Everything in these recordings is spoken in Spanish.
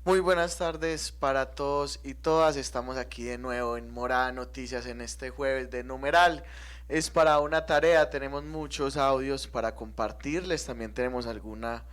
Muy buenas tardes para todos y todas. Estamos aquí de nuevo en Morada Noticias en este jueves de numeral. Es para una tarea, tenemos muchos audios para compartirles. También tenemos algunas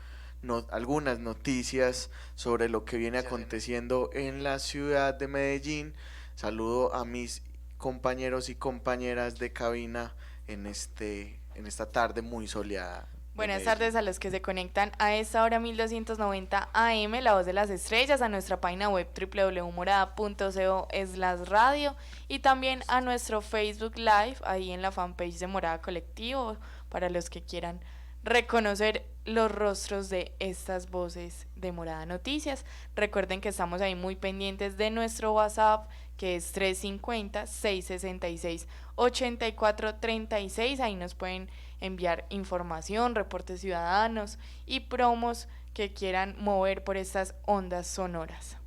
noticias sobre lo que viene aconteciendo en la ciudad de Medellín. Saludo a mis compañeros y compañeras de cabina en esta tarde muy soleada de Buenas Medellín. tardes a los que se conectan a esta hora 1290 AM, La Voz de las Estrellas, a nuestra página web www.morada.co/radio y también a nuestro Facebook Live, ahí en la fanpage de Morada Colectivo, para los que quieran reconocer los rostros de estas voces de Morada Noticias. Recuerden que estamos ahí muy pendientes de nuestro WhatsApp, que es 350-666-8436. Ahí nos pueden enviar información, reportes ciudadanos y promos que quieran mover por estas ondas sonoras.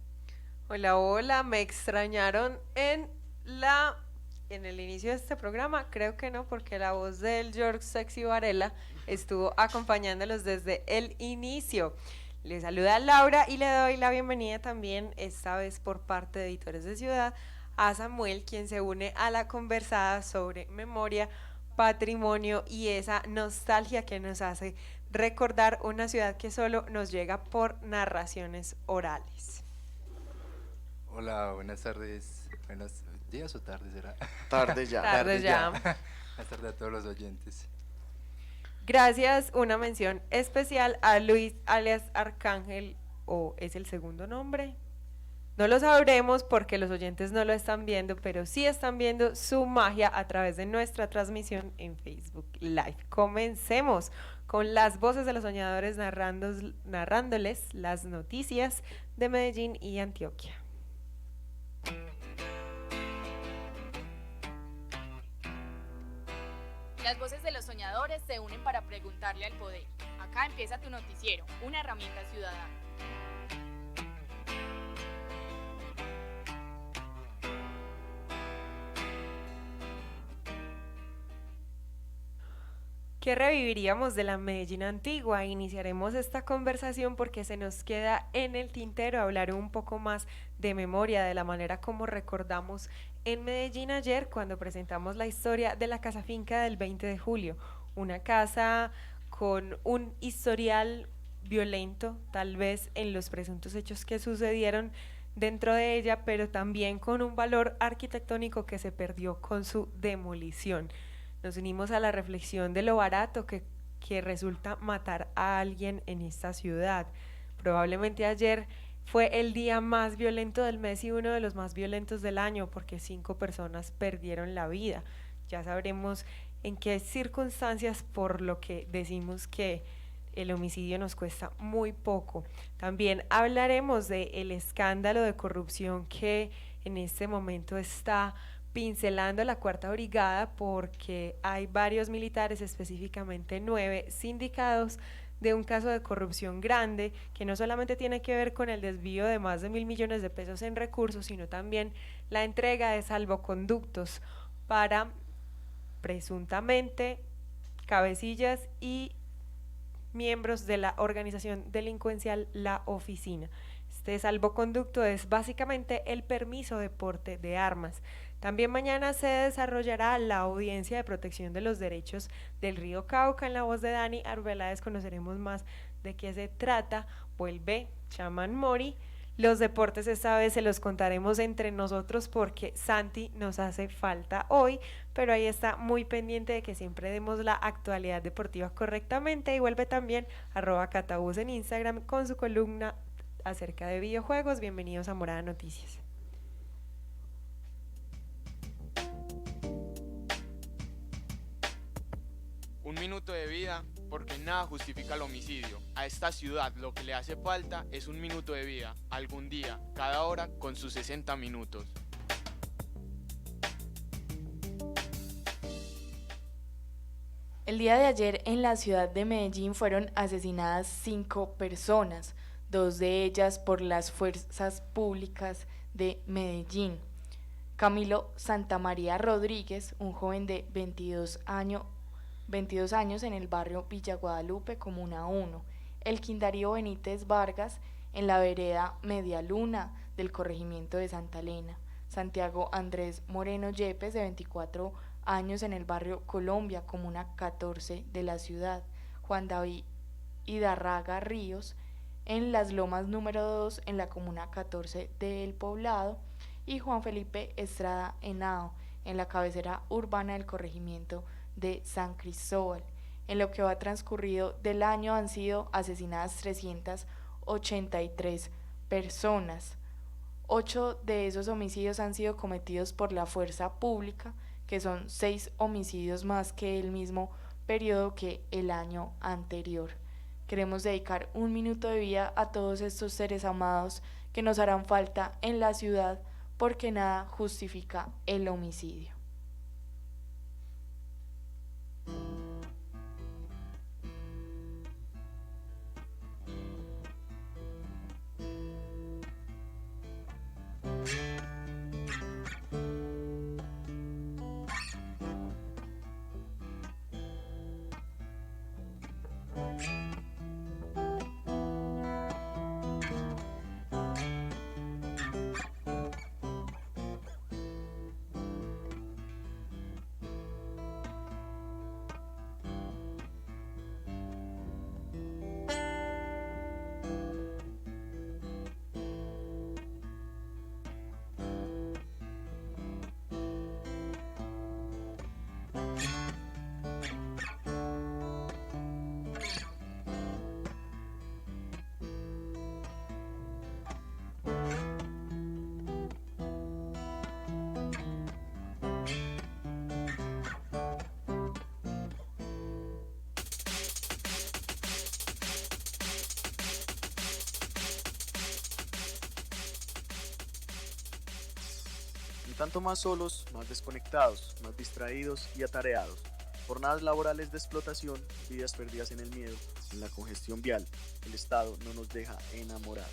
Hola, hola, me extrañaron en el inicio de este programa. Creo que no, porque la voz del George Sexy Varela estuvo acompañándolos desde el inicio. Les saluda Laura y le doy la bienvenida también, esta vez por parte de Editores de Ciudad, a Samuel, quien se une a la conversada sobre memoria, patrimonio y esa nostalgia que nos hace recordar una ciudad que solo nos llega por narraciones orales. Hola, buenas tardes, buenos días o tardes, ¿será? Tarde ya. Tardes ya. Buenas tardes a todos los oyentes. Gracias, una mención especial a Luis alias Arcángel, o es el segundo nombre. No lo sabremos porque los oyentes no lo están viendo, pero sí están viendo su magia a través de nuestra transmisión en Facebook Live. Comencemos con las voces de los soñadores narrándoles las noticias de Medellín y Antioquia. Las voces de los soñadores se unen para preguntarle al poder. Acá empieza tu noticiero, una herramienta ciudadana. ¿Qué reviviríamos de la Medellín antigua? Iniciaremos esta conversación porque se nos queda en el tintero hablar un poco más de memoria, de la manera como recordamos en Medellín ayer cuando presentamos la historia de la casa finca del 20 de julio, una casa con un historial violento, tal vez en los presuntos hechos que sucedieron dentro de ella, pero también con un valor arquitectónico que se perdió con su demolición. Nos unimos a la reflexión de lo barato que resulta matar a alguien en esta ciudad. Probablemente ayer fue el día más violento del mes y uno de los más violentos del año porque 5 personas perdieron la vida. Ya sabremos en qué circunstancias, por lo que decimos que el homicidio nos cuesta muy poco. También hablaremos del escándalo de corrupción que en este momento está pincelando la Cuarta Brigada, porque hay varios militares, específicamente 9, sindicados de un caso de corrupción grande que no solamente tiene que ver con el desvío de más de 1.000 millones de pesos en recursos, sino también la entrega de salvoconductos para presuntamente cabecillas y miembros de la organización delincuencial La Oficina. Este salvoconducto es básicamente el permiso de porte de armas. También mañana se desarrollará la audiencia de protección de los derechos del río Cauca. En la voz de Dani Arbeláez conoceremos más de qué se trata. Vuelve Chaman Mori. Los deportes esta vez se los contaremos entre nosotros porque Santi nos hace falta hoy, pero ahí está muy pendiente de que siempre demos la actualidad deportiva correctamente. Y vuelve también @catabús en Instagram con su columna acerca de videojuegos. Bienvenidos a Morada Noticias. Un minuto de vida, porque nada justifica el homicidio. A esta ciudad lo que le hace falta es un minuto de vida, algún día, cada hora con sus 60 minutos. El día de ayer en la ciudad de Medellín fueron asesinadas 5 personas, 2 de ellas por las fuerzas públicas de Medellín. Camilo Santamaría Rodríguez, un joven de 22 años en el barrio Villa Guadalupe, Comuna 1. Elkin Darío Benítez Vargas, en la vereda Media Luna del corregimiento de Santa Elena. Santiago Andrés Moreno Yepes, de 24 años, en el barrio Colombia, comuna 14 de la ciudad. Juan David Hidarraga Ríos, en Las Lomas número 2, en la comuna 14 del Poblado. Y Juan Felipe Estrada Henao, en la cabecera urbana del corregimiento de San Cristóbal. En lo que va transcurrido del año han sido asesinadas 383 personas. 8 de esos homicidios han sido cometidos por la fuerza pública, que son 6 homicidios más que el mismo periodo que el año anterior. Queremos dedicar un minuto de vida a todos estos seres amados que nos harán falta en la ciudad, porque nada justifica el homicidio. Un tanto más solos, más desconectados, más distraídos y atareados. Jornadas laborales de explotación, vidas perdidas en el miedo, en la congestión vial. El Estado no nos deja enamorar.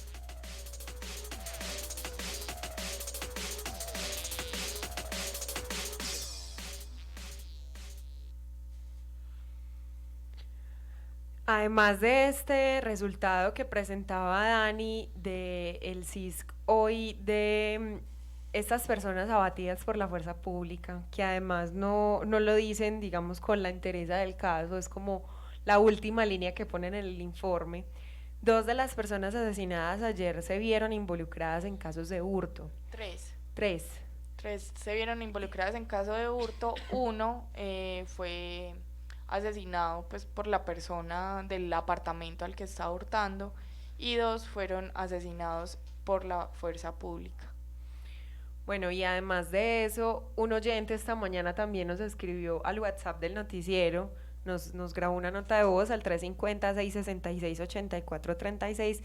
Además de este resultado que presentaba Dani del CISC hoy, de estas personas abatidas por la fuerza pública, que además no lo dicen, digamos, con la entereza del caso, es como la última línea que ponen en el informe. 2 de las personas asesinadas ayer se vieron involucradas en casos de hurto. 3. 3. 3 se vieron involucradas en caso de hurto. Uno fue asesinado pues por la persona del apartamento al que estaba hurtando, y 2 fueron asesinados por la fuerza pública. Bueno, y además de eso, un oyente esta mañana también nos escribió al WhatsApp del noticiero, nos grabó una nota de voz al 350-666-8436,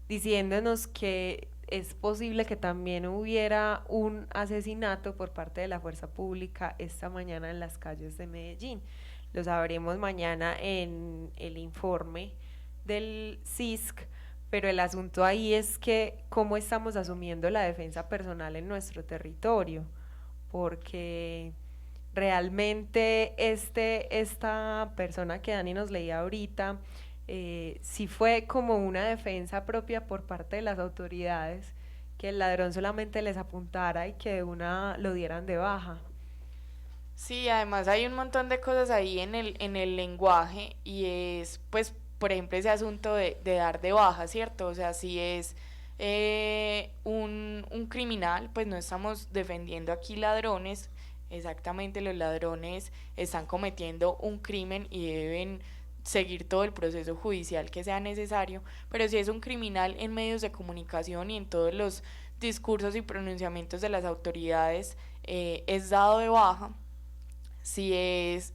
diciéndonos que es posible que también hubiera un asesinato por parte de la fuerza pública esta mañana en las calles de Medellín. Lo sabremos mañana en el informe del CISC, pero el asunto ahí es que cómo estamos asumiendo la defensa personal en nuestro territorio, porque realmente esta persona que Dani nos leía ahorita, sí fue como una defensa propia por parte de las autoridades, que el ladrón solamente les apuntara y que de una lo dieran de baja. Sí, además hay un montón de cosas ahí en el lenguaje, y es, pues, por ejemplo, ese asunto de dar de baja, ¿cierto? O sea, si es un criminal, pues no estamos defendiendo aquí ladrones, exactamente, los ladrones están cometiendo un crimen y deben seguir todo el proceso judicial que sea necesario, pero si es un criminal en medios de comunicación y en todos los discursos y pronunciamientos de las autoridades, es dado de baja. Si es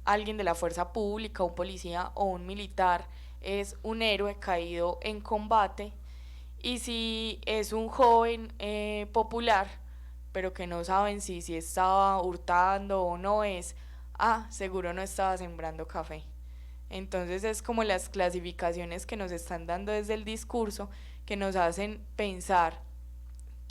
alguien de la fuerza pública, un policía o un militar, es un héroe caído en combate. Y si es un joven popular, pero que no saben si estaba hurtando o no, seguro no estaba sembrando café. Entonces es como las clasificaciones que nos están dando desde el discurso, que nos hacen pensar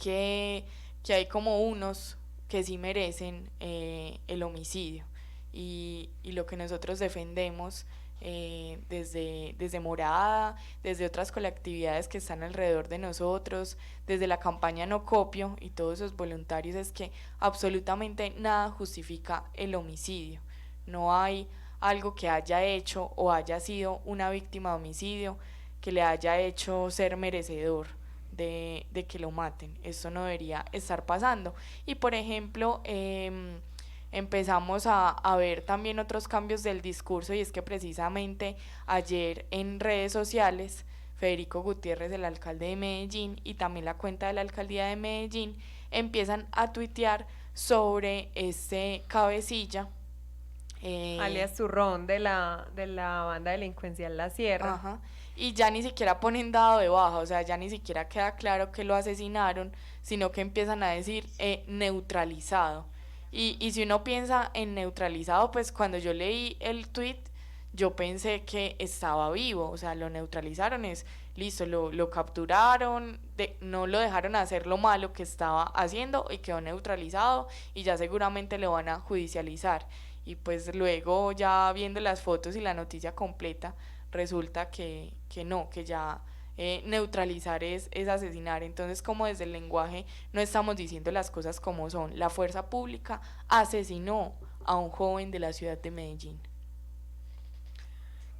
que hay como unos que sí merecen el homicidio, y lo que nosotros defendemos desde Morada, desde otras colectividades que están alrededor de nosotros, desde la campaña No Copio y todos esos voluntarios, es que absolutamente nada justifica el homicidio. No hay algo que haya hecho o haya sido una víctima de homicidio que le haya hecho ser merecedor de que lo maten. Esto no debería estar pasando. Y por ejemplo, empezamos a ver también otros cambios del discurso, y es que precisamente ayer en redes sociales Federico Gutiérrez, el alcalde de Medellín, y también la cuenta de la alcaldía de Medellín empiezan a tuitear sobre este cabecilla, alias Zurrón de la banda delincuencial La Sierra. ajá, y ya ni siquiera ponen dado de baja, o sea, ya ni siquiera queda claro que lo asesinaron, sino que empiezan a decir neutralizado. Y si uno piensa en neutralizado, pues cuando yo leí el tweet, yo pensé que estaba vivo, o sea, lo neutralizaron, es listo, lo capturaron, no lo dejaron hacer lo malo que estaba haciendo y quedó neutralizado y ya seguramente lo van a judicializar. Y pues luego ya viendo las fotos y la noticia completa, resulta que no, que ya neutralizar es asesinar. Entonces, como desde el lenguaje no estamos diciendo las cosas como son. La fuerza pública asesinó a un joven de la ciudad de Medellín.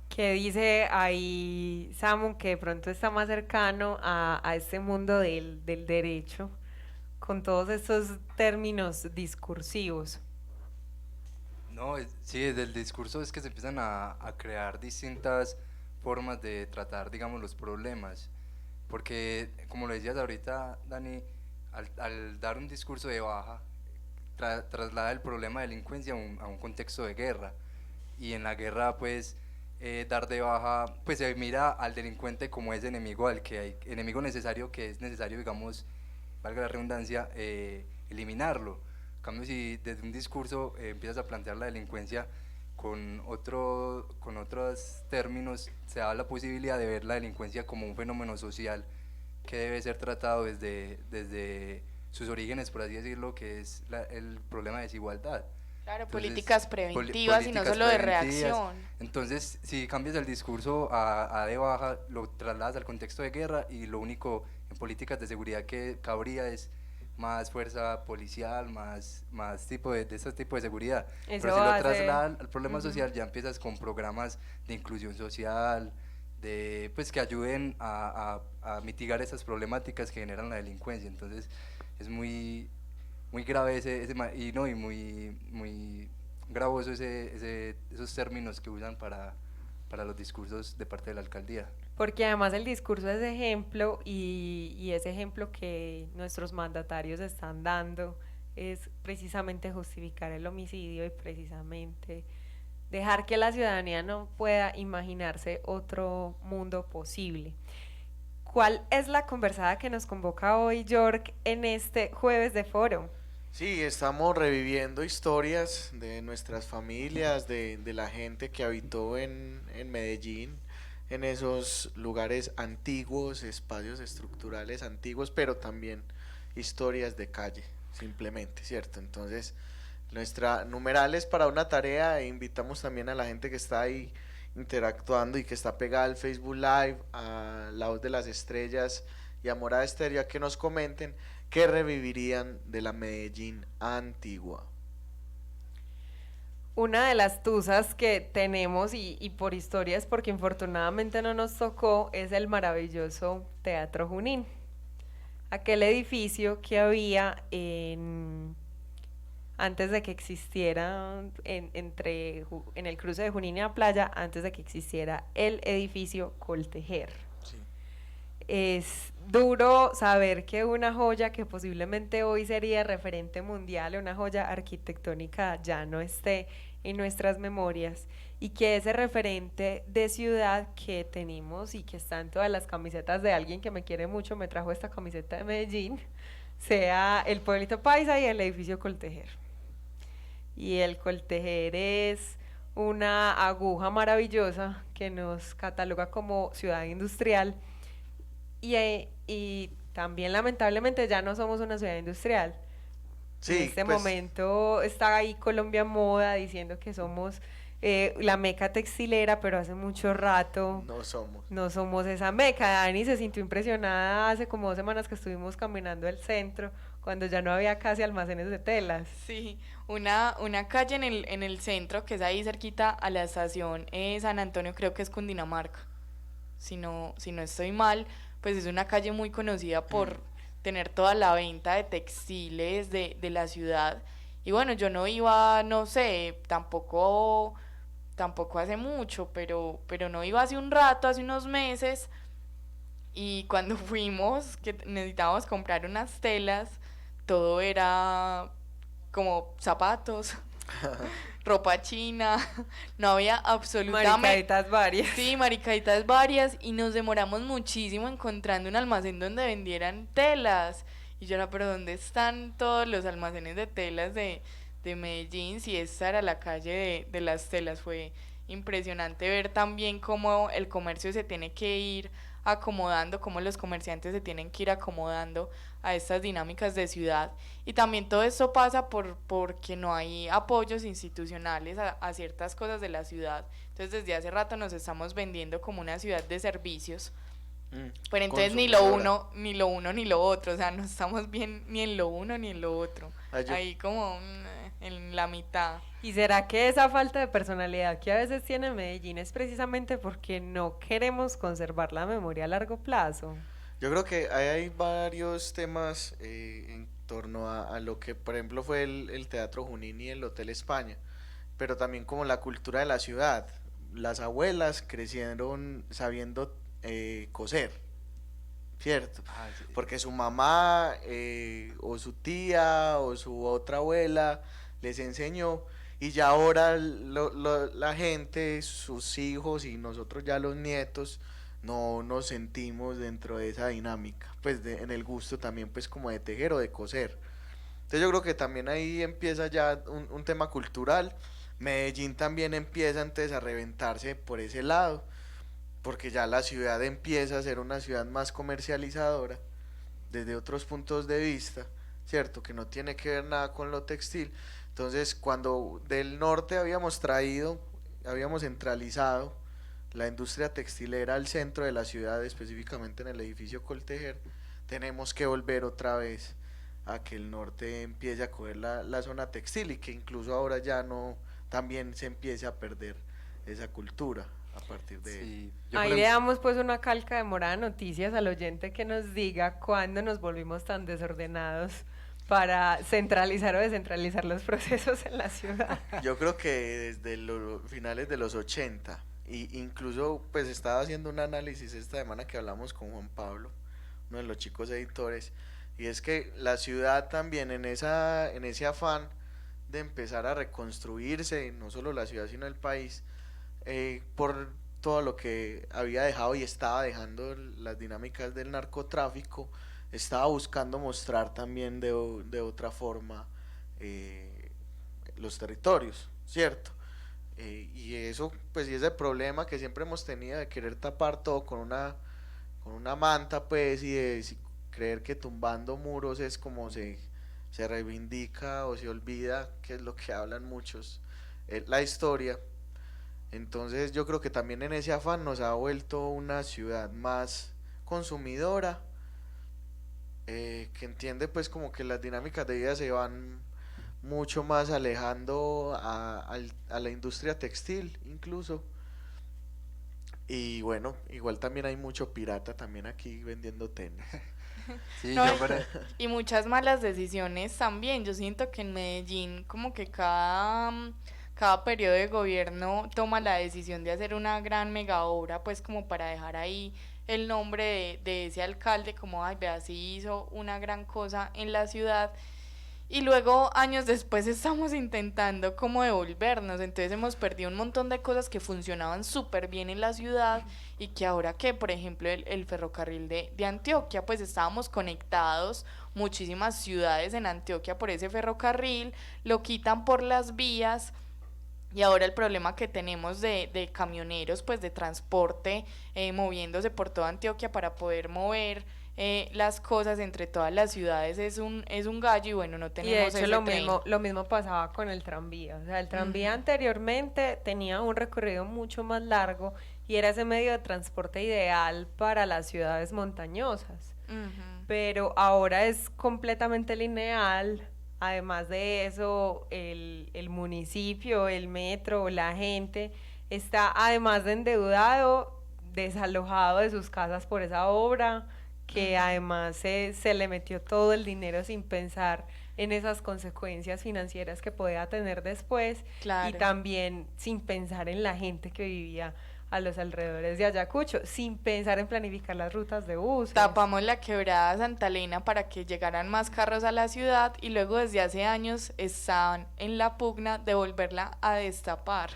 ¿Qué dice ahí Samu, que de pronto está más cercano a este mundo del derecho, con todos estos términos discursivos? No, sí, desde el discurso es que se empiezan a crear distintas formas de tratar, digamos, los problemas. Porque, como lo decías ahorita, Dani, al dar un discurso de baja, traslada el problema de delincuencia a un contexto de guerra. Y en la guerra, pues, dar de baja, pues se mira al delincuente como ese enemigo, enemigo necesario, que es necesario, digamos, valga la redundancia, eliminarlo. En cambio, si desde un discurso empiezas a plantear la delincuencia con otros términos, se da la posibilidad de ver la delincuencia como un fenómeno social que debe ser tratado desde sus orígenes, por así decirlo, que es el problema de desigualdad. Claro, Entonces, políticas preventivas y no políticas solo de preventivas. reacción. Entonces, si cambias el discurso a de baja, lo trasladas al contexto de guerra, y lo único en políticas de seguridad que cabría es más fuerza policial, más tipo de este tipo de seguridad. Eso Pero si lo hace- trasladas al problema social, ya empiezas con programas de inclusión social, pues que ayuden a mitigar esas problemáticas que generan la delincuencia. Entonces es muy grave y muy gravoso esos términos que usan para los discursos de parte de la alcaldía. Porque además el discurso es ejemplo, y ese ejemplo que nuestros mandatarios están dando es precisamente justificar el homicidio y precisamente dejar que la ciudadanía no pueda imaginarse otro mundo posible. ¿Cuál es la conversada que nos convoca hoy, York, en este jueves de foro? Sí, estamos reviviendo historias de nuestras familias, de la gente que habitó en Medellín, en esos lugares antiguos, espacios estructurales antiguos, pero también historias de calle, simplemente, ¿cierto? Entonces, nuestra numeral es para una tarea, e invitamos también a la gente que está ahí interactuando y que está pegada al Facebook Live, a La Voz de las Estrellas y a Morada Estéreo, a que nos comenten qué revivirían de la Medellín antigua. Una de las tusas que tenemos, y por historias, porque infortunadamente no nos tocó, es el maravilloso Teatro Junín. Aquel edificio que había antes de que existiera, en el cruce de Junín y la playa, antes de que existiera el edificio Coltejer. Sí. Es duro saber que una joya que posiblemente hoy sería referente mundial, una joya arquitectónica, ya no esté en nuestras memorias, y que ese referente de ciudad que tenemos y que está en todas las camisetas de alguien que me quiere mucho, me trajo esta camiseta de Medellín, sea el pueblito paisa y el edificio Coltejer. Y el Coltejer es una aguja maravillosa que nos cataloga como ciudad industrial, y también lamentablemente ya no somos una ciudad industrial. Sí, En este pues, momento está ahí Colombia Moda diciendo que somos la meca textilera, pero hace mucho rato No somos. no somos esa meca. Dani se sintió impresionada hace como 2 semanas que estuvimos caminando el centro, cuando ya no había casi almacenes de telas. Sí, una calle en el centro, que es ahí cerquita a la estación San Antonio, creo que es Cundinamarca, si no estoy mal, pues es una calle muy conocida por tener toda la venta de textiles de la ciudad. Y bueno, yo no iba, no sé, tampoco hace mucho, pero no iba hace un rato, hace unos meses, y cuando fuimos, que necesitábamos comprar unas telas, todo era como zapatos, ropa china, no había absolutamente... Maricaditas varias. Sí, maricaditas varias, y nos demoramos muchísimo encontrando un almacén donde vendieran telas. Y yo era, pero ¿dónde están todos los almacenes de telas de Medellín? Si esta era la calle de las telas. Fue impresionante ver también cómo el comercio se tiene que ir acomodando, cómo los comerciantes se tienen que ir acomodando a estas dinámicas de ciudad. Y también todo esto pasa porque no hay apoyos institucionales a ciertas cosas de la ciudad. Entonces desde hace rato nos estamos vendiendo como una ciudad de servicios, pero entonces ni lo uno ni lo otro, o sea, no estamos bien ni en lo uno ni en lo otro, ahí como en la mitad. ¿Y será que esa falta de personalidad que a veces tiene Medellín es precisamente porque no queremos conservar la memoria a largo plazo? Yo creo que hay varios temas en torno a lo que, por ejemplo, fue el Teatro Junín y el Hotel España, pero también como la cultura de la ciudad. Las abuelas crecieron sabiendo coser, ¿cierto? Sí. Porque su mamá o su tía o su otra abuela les enseñó, y ya ahora la gente, sus hijos y nosotros ya los nietos, no nos sentimos dentro de esa dinámica, pues en el gusto también pues como de tejer o de coser. Entonces yo creo que también ahí empieza ya un tema cultural. Medellín también empieza entonces a reventarse por ese lado, porque ya la ciudad empieza a ser una ciudad más comercializadora desde otros puntos de vista, ¿cierto? Que no tiene que ver nada con lo textil. Entonces, cuando del norte habíamos centralizado la industria textilera al centro de la ciudad, específicamente en el edificio Coltejer, tenemos que volver otra vez a que el norte empiece a coger la zona textil, y que incluso ahora ya no, también se empiece a perder esa cultura a partir de Sí, Ahí le damos pues una calca de Morada Noticias al oyente que nos diga cuándo nos volvimos tan desordenados para centralizar o descentralizar los procesos en la ciudad. Yo creo que desde los finales de los 80, y incluso pues estaba haciendo un análisis esta semana que hablamos con Juan Pablo, uno de los chicos editores, y es que la ciudad también en ese afán de empezar a reconstruirse, no solo la ciudad sino el país, por todo lo que había dejado y estaba dejando las dinámicas del narcotráfico, estaba buscando mostrar también de otra forma los territorios, ¿cierto? Y eso, pues, y ese problema que siempre hemos tenido de querer tapar todo con una manta, pues, y de creer que tumbando muros es como se reivindica o se olvida, que es lo que hablan muchos, la historia. Entonces yo creo que también en ese afán nos ha vuelto una ciudad más consumidora, que entiende pues como que las dinámicas de vida se van mucho más alejando a la industria textil incluso. Y bueno, igual también hay mucho pirata también aquí vendiendo tenis. Sí, No, yo para- y muchas malas decisiones también. Yo siento que en Medellín como que cada periodo de gobierno toma la decisión de hacer una gran mega obra, pues como para dejar ahí el nombre de ese alcalde, como, ay, vea, sí hizo una gran cosa en la ciudad. Y luego, años después, estamos intentando como devolvernos. Entonces hemos perdido un montón de cosas que funcionaban súper bien en la ciudad, y que ahora que, por ejemplo, el ferrocarril de Antioquia, pues estábamos conectados, muchísimas ciudades en Antioquia por ese ferrocarril, lo quitan por las vías. Y ahora el problema que tenemos de camioneros, pues de transporte, moviéndose por toda Antioquia para poder mover las cosas entre todas las ciudades es un gallo y bueno, no Y de tenemos hecho ese tren. lo mismo pasaba con el tranvía. O sea, el tranvía Ujú. anteriormente tenía un recorrido mucho más largo y era ese medio de transporte ideal para las ciudades montañosas. Ujú. Pero ahora es completamente lineal. Además de eso, el municipio, el metro, la gente está además de endeudado, desalojado de sus casas por esa obra, que Ujú. además se le metió todo el dinero sin pensar en esas consecuencias financieras que podía tener después y Claro. también sin pensar en la gente que vivía a los alrededores de Ayacucho, sin pensar en planificar las rutas de buses. Tapamos la quebrada Santa Elena para que llegaran más carros a la ciudad y luego desde hace años están en la pugna de volverla a destapar.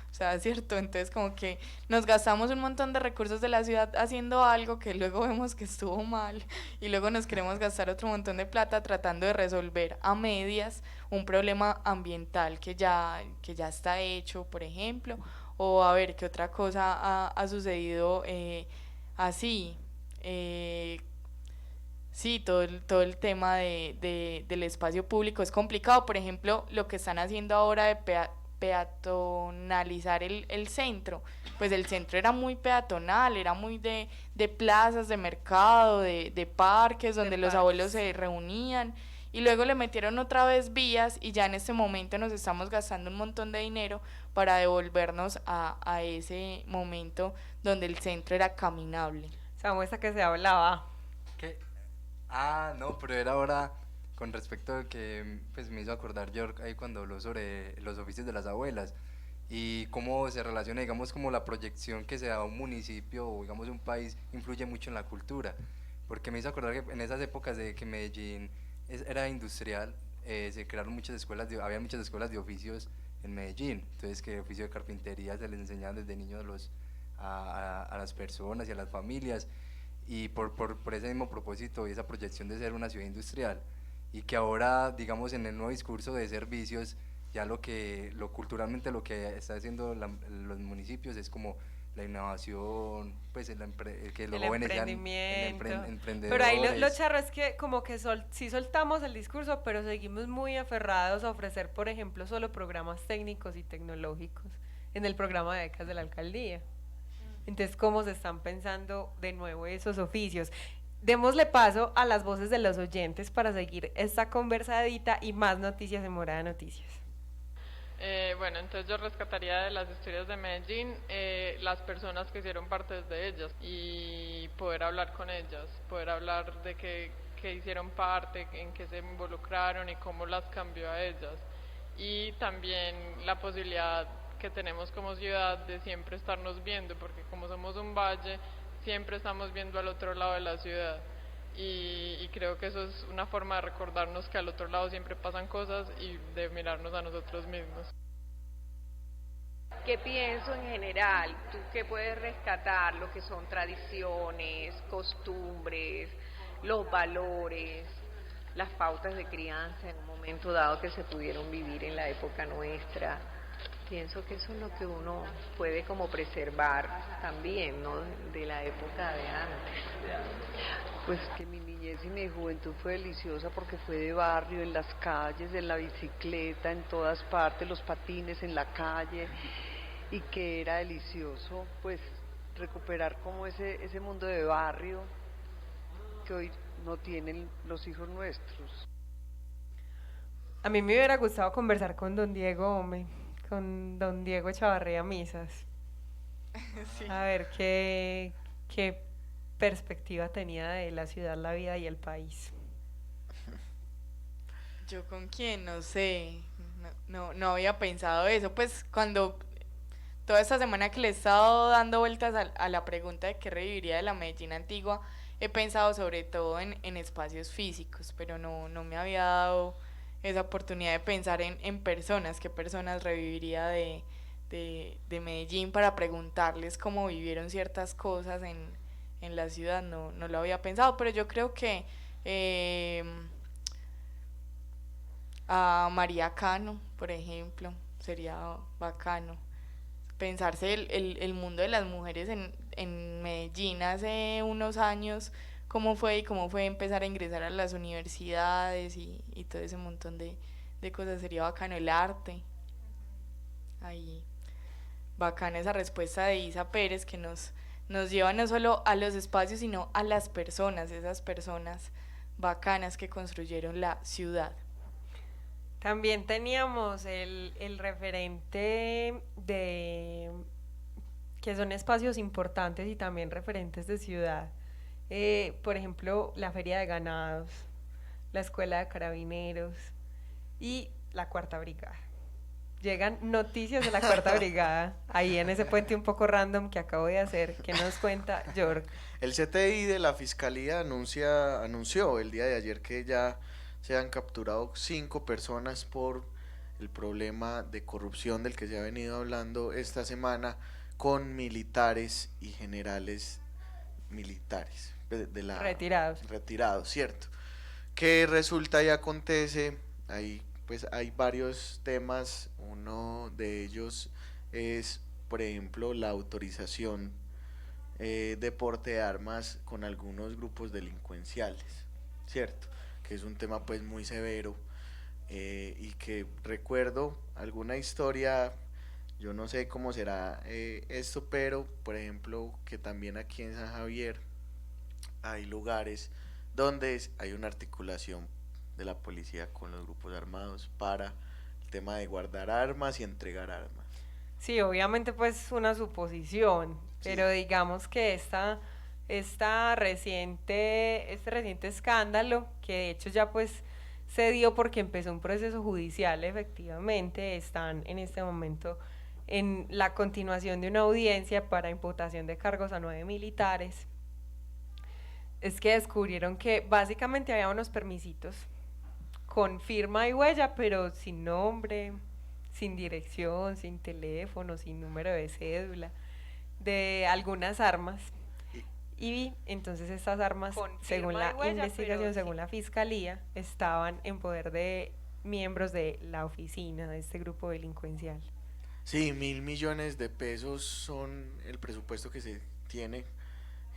O sea, es cierto, entonces como que nos gastamos un montón de recursos de la ciudad haciendo algo que luego vemos que estuvo mal y luego nos queremos gastar otro montón de plata tratando de resolver a medias un problema ambiental que ya está hecho, por ejemplo, o a ver qué otra cosa ha sucedido así. Eh, sí, todo el tema del espacio público es complicado. Por ejemplo, lo que están haciendo ahora de peatonalizar el centro. Pues el centro era muy peatonal, era muy de plazas, de mercado, de parques, De donde los abuelos parques. se reunían. Y luego le metieron otra vez vías y ya en este momento nos estamos gastando un montón de dinero para devolvernos a ese momento donde el centro era caminable. Esa muestra que se hablaba. ¿Qué? Ah, no, pero era ahora con respecto a que pues me hizo acordar York ahí cuando habló sobre los oficios de las abuelas y cómo se relaciona, digamos, como la proyección que se da a un municipio o digamos un país influye mucho en la cultura, porque me hizo acordar que en esas épocas de que Medellín era industrial, se crearon muchas escuelas, había muchas escuelas de oficios en Medellín, entonces que oficio de carpintería se les enseñaban desde niños a las personas y a las familias y por ese mismo propósito y esa proyección de ser una ciudad industrial y que ahora digamos en el nuevo discurso de servicios ya lo culturalmente lo que está haciendo los municipios es como la innovación, pues que los El jóvenes sean emprendimiento. Pero ahí lo emprendedores. charro es que como que sí soltamos el discurso, pero seguimos muy aferrados a ofrecer, por ejemplo, solo programas técnicos y tecnológicos en el programa de becas de la alcaldía. Entonces, ¿cómo se están pensando de nuevo esos oficios? Démosle paso a las voces de los oyentes para seguir esta conversadita y más noticias en Morada Noticias. Bueno, entonces yo rescataría de las historias de Medellín las personas que hicieron parte de ellas y poder hablar con ellas, poder hablar de qué hicieron parte, en qué se involucraron y cómo las cambió a ellas. Y también la posibilidad que tenemos como ciudad de siempre estarnos viendo, porque como somos un valle, siempre estamos viendo al otro lado de la ciudad. Y creo que eso es una forma de recordarnos que al otro lado siempre pasan cosas y de mirarnos a nosotros mismos. ¿Qué pienso en general? ¿Tú qué puedes rescatar? Lo que son tradiciones, costumbres, los valores, las pautas de crianza en un momento dado que se pudieron vivir en la época nuestra. Pienso que eso es lo que uno puede como preservar también, ¿no? De la época de antes. Pues que mi niñez y mi juventud fue deliciosa porque fue de barrio, en las calles, en la bicicleta, en todas partes, los patines en la calle, y que era delicioso pues recuperar como ese mundo de barrio que hoy no tienen los hijos nuestros. A mí me hubiera gustado conversar con don Diego, hombre, con don Diego Chavarría Misas. Sí. A ver qué perspectiva tenía de la ciudad, la vida y el país. Yo con quién, no sé, no había pensado eso, pues cuando toda esta semana que le he estado dando vueltas a la pregunta de qué reviviría de la Medellín antigua, he pensado sobre todo en espacios físicos, pero no me había dado esa oportunidad de pensar en personas, qué personas reviviría de Medellín para preguntarles cómo vivieron ciertas cosas en la ciudad, no lo había pensado, pero yo creo que a María Cano, por ejemplo, sería bacano pensarse el mundo de las mujeres en Medellín hace unos años, cómo fue y cómo fue empezar a ingresar a las universidades y todo ese montón de cosas. Sería bacano el arte. Ahí, bacana esa respuesta de Isa Pérez que nos lleva no solo a los espacios, sino a las personas, esas personas bacanas que construyeron la ciudad. También teníamos el referente de que son espacios importantes y también referentes de ciudad. Por ejemplo, la Feria de Ganados, la Escuela de Carabineros y la Cuarta Brigada. Llegan noticias de la Cuarta Brigada, ahí en ese puente un poco random que acabo de hacer. ¿Qué nos cuenta, York? El CTI de la Fiscalía anunció el día de ayer que ya se han capturado 5 personas por el problema de corrupción del que se ha venido hablando esta semana con militares y generales militares de la retirados, cierto. Que resulta y acontece, ahí pues hay varios temas. Uno de ellos es, por ejemplo, la autorización de porte de armas con algunos grupos delincuenciales, cierto, que es un tema pues muy severo, y que recuerdo alguna historia, yo no sé cómo será esto, pero por ejemplo que también aquí en San Javier hay lugares donde hay una articulación de la policía con los grupos armados para el tema de guardar armas y entregar armas. Sí, obviamente pues una suposición, pero sí, digamos que este reciente escándalo, que de hecho ya pues se dio porque empezó un proceso judicial, efectivamente, están en este momento en la continuación de una audiencia para imputación de cargos a 9 militares. Es que descubrieron que básicamente había unos permisitos con firma y huella, pero sin nombre, sin dirección, sin teléfono, sin número de cédula, de algunas armas. Y entonces estas armas, según la investigación, según la fiscalía, estaban en poder de miembros de la oficina de este grupo delincuencial. Sí, 1.000 millones de pesos son el presupuesto que se tiene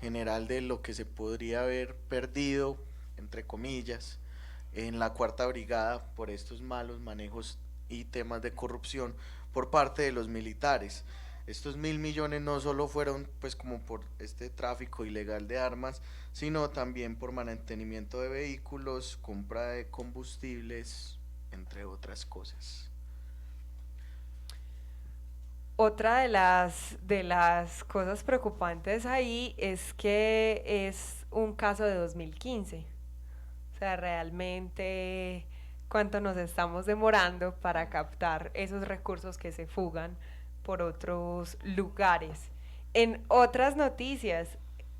general de lo que se podría haber perdido, entre comillas, en la Cuarta Brigada por estos malos manejos y temas de corrupción por parte de los militares. Estos 1.000 millones no solo fueron pues como por este tráfico ilegal de armas, sino también por mantenimiento de vehículos, compra de combustibles, entre otras cosas. Otra de las cosas preocupantes ahí es que es un caso de 2015. O sea, realmente cuánto nos estamos demorando para captar esos recursos que se fugan por otros lugares. En otras noticias,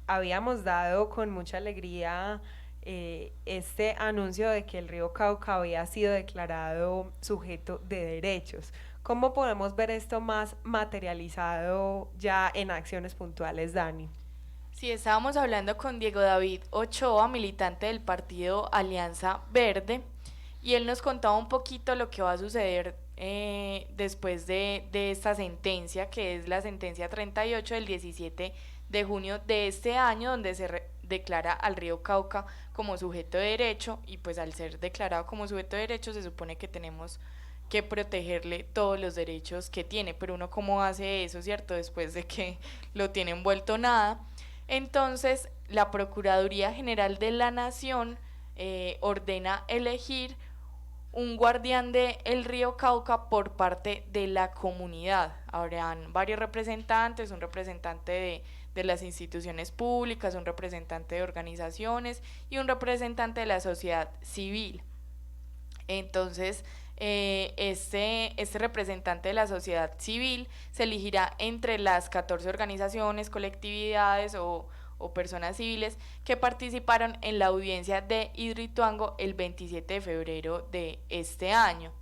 habíamos dado con mucha alegría este anuncio de que el río Cauca había sido declarado sujeto de derechos. ¿Cómo podemos ver esto más materializado ya en acciones puntuales, Dani? Sí, estábamos hablando con Diego David Ochoa, militante del partido Alianza Verde, y él nos contaba un poquito lo que va a suceder después de esta sentencia, que es la sentencia 38 del 17 de junio de este año, donde se declara al río Cauca como sujeto de derecho, y pues al ser declarado como sujeto de derecho se supone que tenemos que protegerle todos los derechos que tiene, pero uno cómo hace eso, ¿cierto? Después de que lo tiene envuelto nada. Entonces la Procuraduría General de la Nación ordena elegir un guardián del río Cauca por parte de la comunidad. Habrán varios representantes, un representante de las instituciones públicas, un representante de organizaciones y un representante de la sociedad civil. Entonces este representante de la sociedad civil se elegirá entre las 14 organizaciones, colectividades o personas civiles que participaron en la audiencia de Hidroituango el 27 de febrero de este año.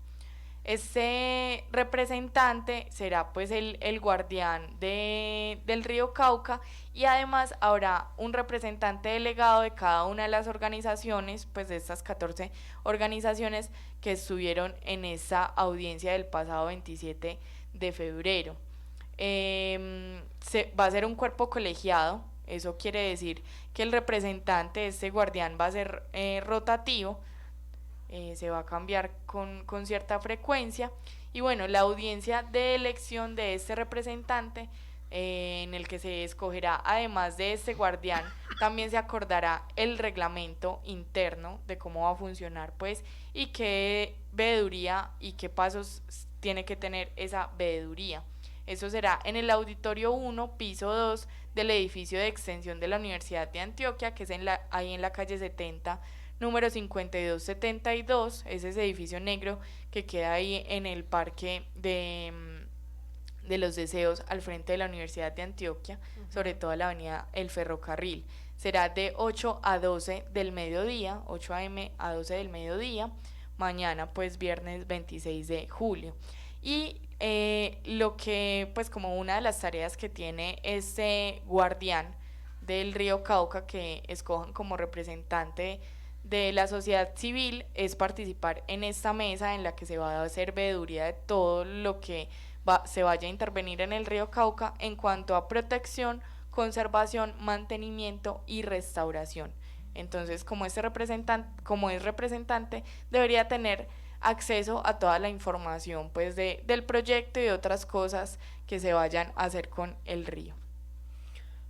Este representante será pues el guardián del río Cauca, y además habrá un representante delegado de cada una de las organizaciones, pues de estas 14 organizaciones que estuvieron en esa audiencia del pasado 27 de febrero. Va a ser un cuerpo colegiado, Eso quiere decir que el representante, este guardián, va a ser rotativo, se va a cambiar con cierta frecuencia. Y bueno, la audiencia de elección de este representante, en el que se escogerá, además de este guardián, también se acordará el reglamento interno de cómo va a funcionar, pues, y qué veeduría y qué pasos tiene que tener esa veeduría. Eso será en el Auditorio 1, piso 2 del edificio de extensión de la Universidad de Antioquia, que es ahí en la calle 70, número 5272, ese es edificio negro que queda ahí en el parque de los Deseos, al frente de la Universidad de Antioquia, sobre todo la avenida El Ferrocarril. Será de 8 a 12 del mediodía, 8 a.m. a 12 del mediodía, mañana pues viernes 26 de julio. Y lo que, pues, como una de las tareas que tiene este guardián del río Cauca, que escojan como representante de la sociedad civil, es participar en esta mesa en la que se va a hacer veeduría de todo lo que se vaya a intervenir en el río Cauca en cuanto a protección, conservación, mantenimiento y restauración. Entonces, como es representante, debería tener acceso a toda la información, pues, del proyecto y de otras cosas que se vayan a hacer con el río.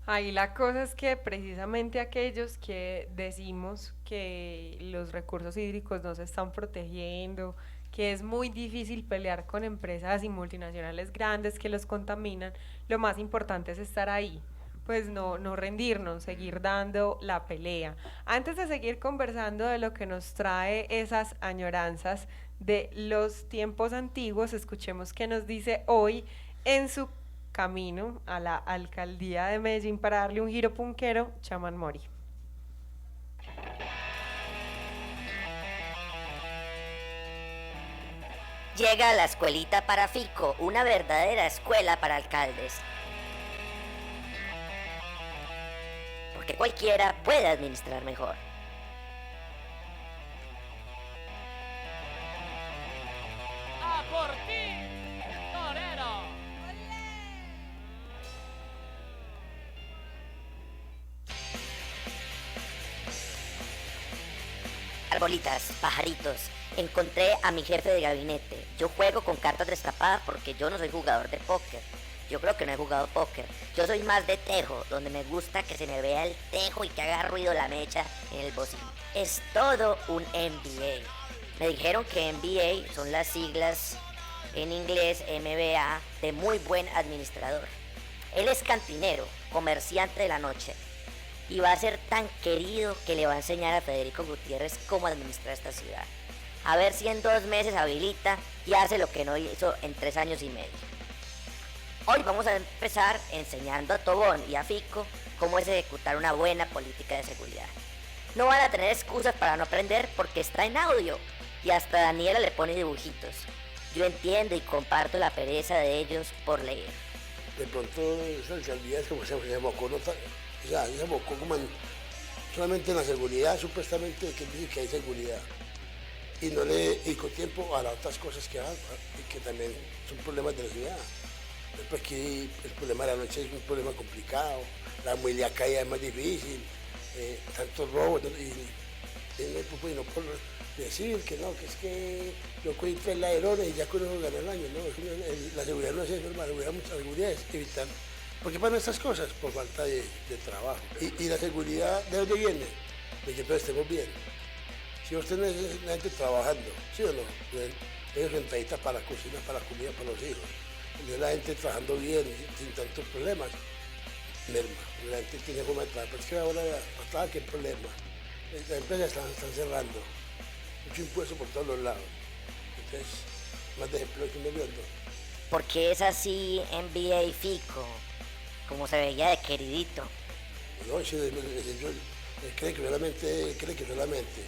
Ahí la cosa es que precisamente aquellos que decimos que los recursos hídricos no se están protegiendo, que es muy difícil pelear con empresas y multinacionales grandes que los contaminan, lo más importante es estar ahí, pues no rendirnos, seguir dando la pelea. Antes de seguir conversando de lo que nos trae esas añoranzas de los tiempos antiguos, escuchemos qué nos dice hoy en su camino a la alcaldía de Medellín para darle un giro punquero, Chaman Mori. Llega a la escuelita para Fico, una verdadera escuela para alcaldes. Porque cualquiera puede administrar mejor. ¡A por ti, torero! Arbolitas, pajaritos, encontré a mi jefe de gabinete. Yo juego con cartas destapadas porque yo no soy jugador de póker. Yo creo que no he jugado póker. Yo soy más de tejo, donde me gusta que se me vea el tejo y que haga ruido la mecha en el bocín. Es todo un MBA. Me dijeron que MBA son las siglas en inglés MBA de muy buen administrador. Él es cantinero, comerciante de la noche. Y va a ser tan querido que le va a enseñar a Federico Gutiérrez cómo administrar esta ciudad. A ver si en 2 meses habilita y hace lo que no hizo en 3 años y medio. Hoy vamos a empezar enseñando a Tobón y a Fico cómo es ejecutar una buena política de seguridad. No van a tener excusas para no aprender porque está en audio y hasta Daniela le pone dibujitos. Yo entiendo y comparto la pereza de ellos por leer. De pronto esa alcaldía es como se enfocó, o sea, se enfocó como solamente en la seguridad, supuestamente que dice que hay seguridad. Y no le dedicó tiempo a las otras cosas que hay y que también son problemas de la ciudad. Después aquí el problema de la noche es un problema complicado, la movilidad caída es más difícil, tantos robos, y no por decir que no, que es que yo cogí 3 ladrones y ya con eso gané el año, no, la seguridad no es eso, hermano, la seguridad es evitar. ¿Por qué pasan estas cosas? Por falta de trabajo. ¿Y la seguridad de dónde viene? De que todos estemos bien. Si usted no es la gente trabajando, ¿sí o no? Ellos sentaditas para la cocina, para la comida, para los hijos. Y la gente trabajando bien, sin tantos problemas, merma. La gente tiene forma de trabajar, pero es que ahora, hasta qué problema. Las empresas están cerrando, mucho impuesto por todos los lados. Entonces, más desempleo que un millón. ¿Por qué es así MBA Fico? Como se veía de queridito. No, si cree que solamente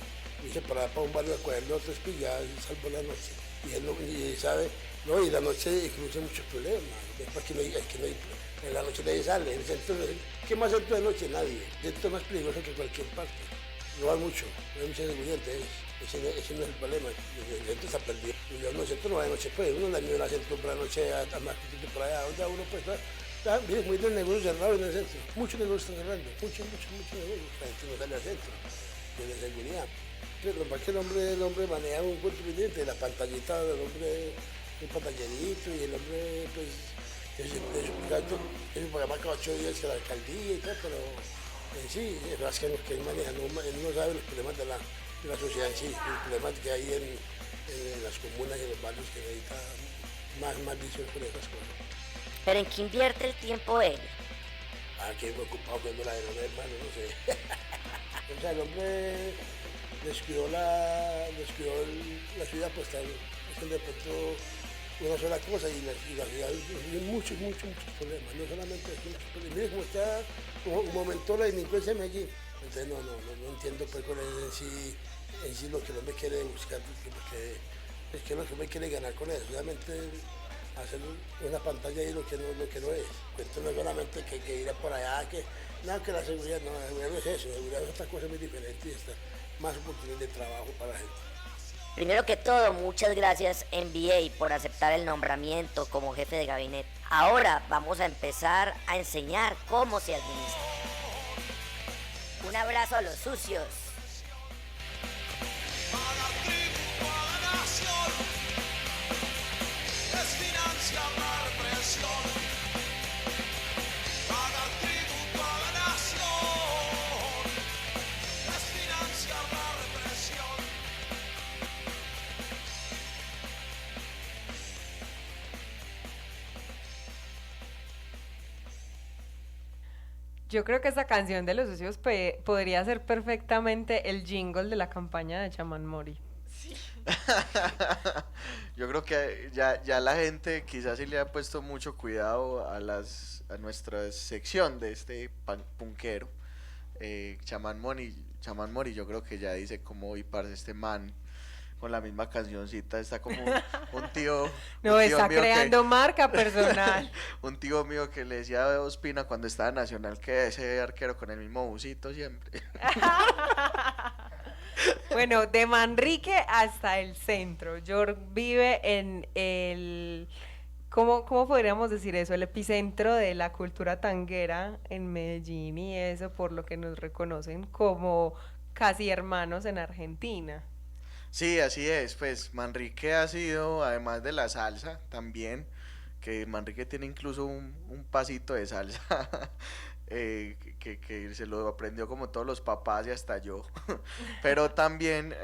dice para un barrio a coger los 3 pillas y salvo la noche. Y él no sabe, no, y la noche incluye muchos problemas. Después que no hay, en la noche nadie sale. En el centro, ¿qué más centro de noche? Nadie. El centro es más peligroso que cualquier parte. No hay mucho, no hay mucha seguridad. Ese no es el problema. El centro está perdido. Y yo no, el centro no va de noche, pues uno no la centro por la noche a más por allá. Donde uno pues Mire, muy de negocios cerrados en el centro. Muchos negocios están cerrando. Muchos negocios. La gente no sale al centro. Tiene seguridad. Pero lo que el hombre maneja un cuento pendiente, la pantallita del hombre, un pantallerito, y el hombre, pues, eso programa cada 8 días que la alcaldía y tal, pero sí, es más que él maneja, él no sabe los problemas de la sociedad en sí, los problemas que hay en las comunas y en los barrios que necesita más visión por esas cosas. ¿Pero en qué invierte el tiempo él? Que me ocupado viendo la de los hermanos, no sé. O sea, el hombre descuidó la ciudad, pues está haciendo de pronto una sola cosa y la ciudad tiene muchos problemas, no solamente muchos problemas. Mire cómo está, como aumentó la delincuencia en Medellín. Entonces no entiendo pues cuál es en sí lo que el hombre quiere buscar, porque es que lo que el hombre quiere ganar con eso, solamente hacer una pantalla y lo que no es. Esto no es solamente que ir a por allá, que la seguridad no es eso, la seguridad es otra cosa muy diferente y está más oportunidades de trabajo para la gente. Primero que todo, muchas gracias NBA por aceptar el nombramiento como jefe de gabinete. Ahora vamos a empezar a enseñar cómo se administra. Un abrazo a los sucios. Yo creo que esta canción de Los Sucios podría ser perfectamente el jingle de la campaña de Chamán Mori. Sí. Yo creo que ya la gente quizás sí le ha puesto mucho cuidado a nuestra sección de este punkero. Chamán Mori, yo creo que ya dice como hoy parce este man con la misma cancioncita, está como un tío. No, un tío está mío creando marca personal. Un tío mío que le decía a Ospina cuando estaba en Nacional que ese arquero con el mismo busito siempre. Bueno, de Manrique hasta el centro. York vive en el... ¿Cómo podríamos decir eso? El epicentro de la cultura tanguera en Medellín, y eso por lo que nos reconocen como casi hermanos en Argentina. Sí, así es, pues Manrique ha sido, además de la salsa, también, que Manrique tiene incluso un pasito de salsa, que se lo aprendió como todos los papás y hasta yo, pero también,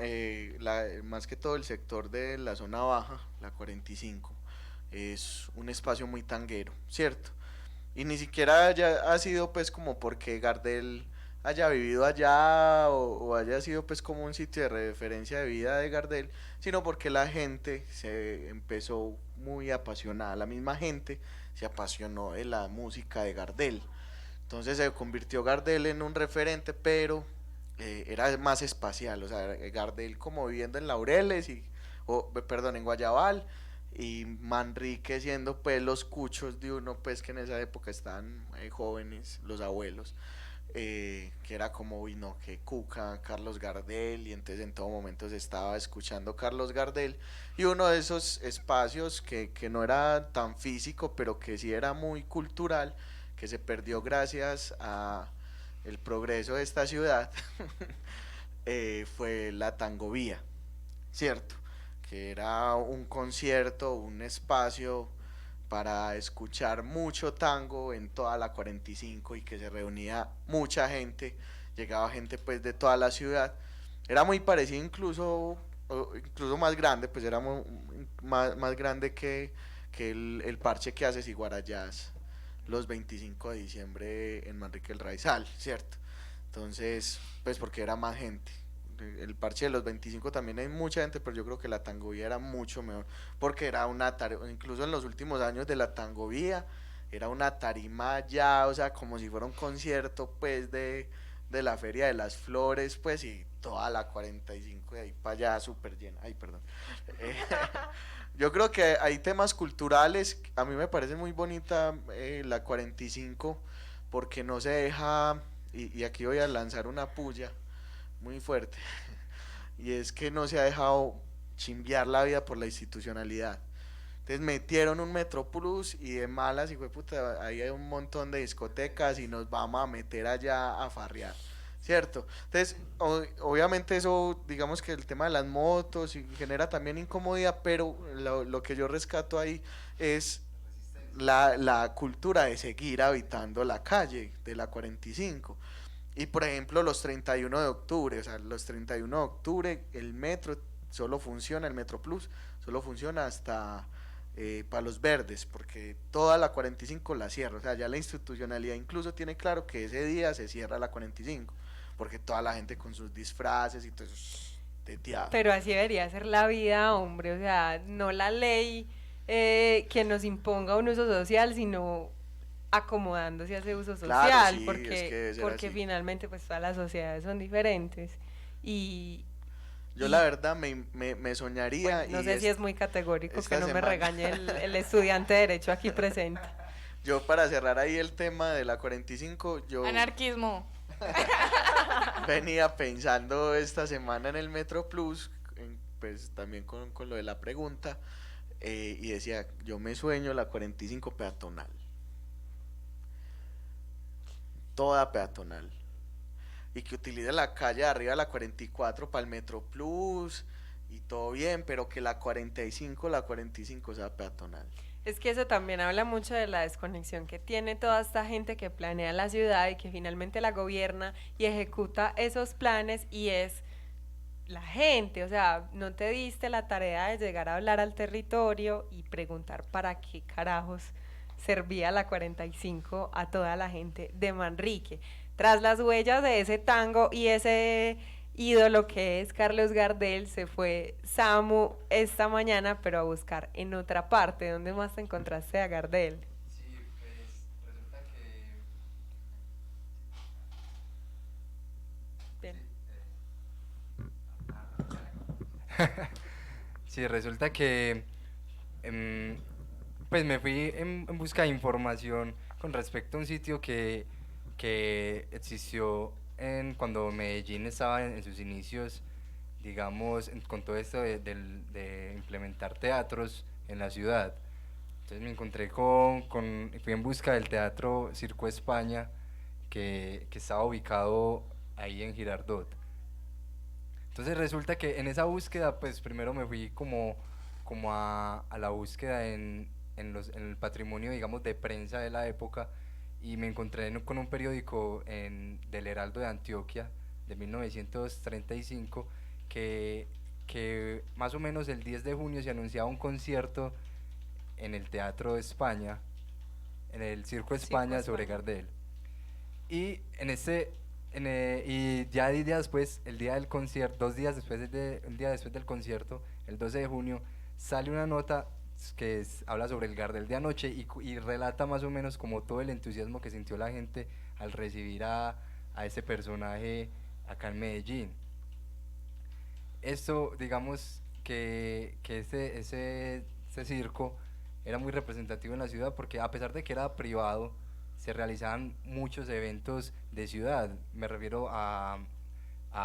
más que todo el sector de la zona baja, la 45, es un espacio muy tanguero, ¿cierto? Y ni siquiera ha sido pues como porque Gardel haya vivido allá o haya sido pues como un sitio de referencia de vida de Gardel, sino porque la gente se empezó muy apasionada, la misma gente se apasionó de la música de Gardel, entonces se convirtió Gardel en un referente, pero era más espacial, o sea, Gardel como viviendo en Laureles en Guayabal, y Manrique siendo pues los cuchos de uno pues que en esa época estaban jóvenes, los abuelos. Que era como, uy no, que Cuca, Carlos Gardel, y entonces en todo momento se estaba escuchando Carlos Gardel, y uno de esos espacios que no era tan físico, pero que sí era muy cultural, que se perdió gracias a el progreso de esta ciudad, fue la Tangovía, ¿cierto? Que era un concierto, un espacio para escuchar mucho tango en toda la 45 y que se reunía mucha gente, llegaba gente pues de toda la ciudad, era muy parecido incluso más grande, pues era más grande que el parche que hace Siguarayás los 25 de diciembre en Manrique el Raizal, ¿cierto? Entonces, pues porque era más gente. El parche de los 25 también hay mucha gente, pero yo creo que la Tangovía era mucho mejor, porque era una tarima, incluso en los últimos años de la Tangovía, era una tarima ya, o sea, como si fuera un concierto, pues, de la Feria de las Flores, pues, y toda la 45 de ahí para allá súper llena. Ay, perdón. Yo creo que hay temas culturales, a mí me parece muy bonita la 45, porque no se deja, y aquí voy a lanzar una puya muy fuerte, y es que no se ha dejado chimbear la vida por la institucionalidad, Entonces metieron un Metro Plus y de malas, y fue puta, ahí hay un montón de discotecas y nos vamos a meter allá a farrear, ¿cierto? Entonces, obviamente eso, digamos que el tema de las motos y genera también incomodidad, pero lo que yo rescato ahí es la cultura de seguir habitando la calle de la 45. Y por ejemplo, los 31 de octubre, o sea, los 31 de octubre, el metro solo funciona, el Metro Plus, solo funciona hasta Palos Verdes, porque toda la 45 la cierra, o sea, ya la institucionalidad incluso tiene claro que ese día se cierra la 45, porque toda la gente con sus disfraces y todo eso es teteado. Pero así debería ser la vida, hombre, o sea, no la ley que nos imponga un uso social, sino acomodándose a ese uso social, Claro, sí, porque, es que debe ser porque así. finalmente pues todas las sociedades son diferentes y Yo la verdad me soñaría, bueno, no y sé si es muy categórico, esta que no me semana- regañe el estudiante de Derecho aquí presente. yo para cerrar ahí el tema de la 45, yo Anarquismo. venía pensando esta semana en el Metro Plus, pues también con lo de la pregunta, y decía, yo me sueño la 45 peatonal, toda peatonal, y que utilice la calle de arriba de la 44 para el Metro Plus, y todo bien, pero que la 45 sea peatonal. Es que eso también habla mucho de la desconexión que tiene toda esta gente que planea la ciudad y que finalmente la gobierna y ejecuta esos planes, y es la gente, o sea, no te diste la tarea de llegar a hablar al territorio y preguntar para qué carajos servía la 45 a toda la gente de Manrique. Tras las huellas de ese tango y ese ídolo que es Carlos Gardel, se fue Samu esta mañana, pero a buscar en otra parte. ¿Dónde más te encontraste a Gardel? Sí, pues resulta que... Bien. Sí, resulta que pues me fui en busca de información con respecto a un sitio que existió cuando Medellín estaba en sus inicios, digamos, con todo esto de implementar teatros en la ciudad. Entonces me encontré fui en busca del Teatro Circo España, que estaba ubicado ahí en Girardot. Entonces resulta que en esa búsqueda, pues primero me fui como a la búsqueda en el patrimonio, digamos, de prensa de la época, y me encontré con un periódico del Heraldo de Antioquia de 1935 que más o menos el 10 de junio se anunciaba un concierto en el Teatro España, en el Circo España, sobre Gardel. Y y ya días después, el día del concierto, un día después del concierto, el 12 de junio, sale una nota que habla sobre el Gardel de anoche y relata más o menos como todo el entusiasmo que sintió la gente al recibir a ese personaje acá en Medellín. Esto, digamos, que ese circo era muy representativo en la ciudad, porque a pesar de que era privado, se realizaban muchos eventos de ciudad. Me refiero a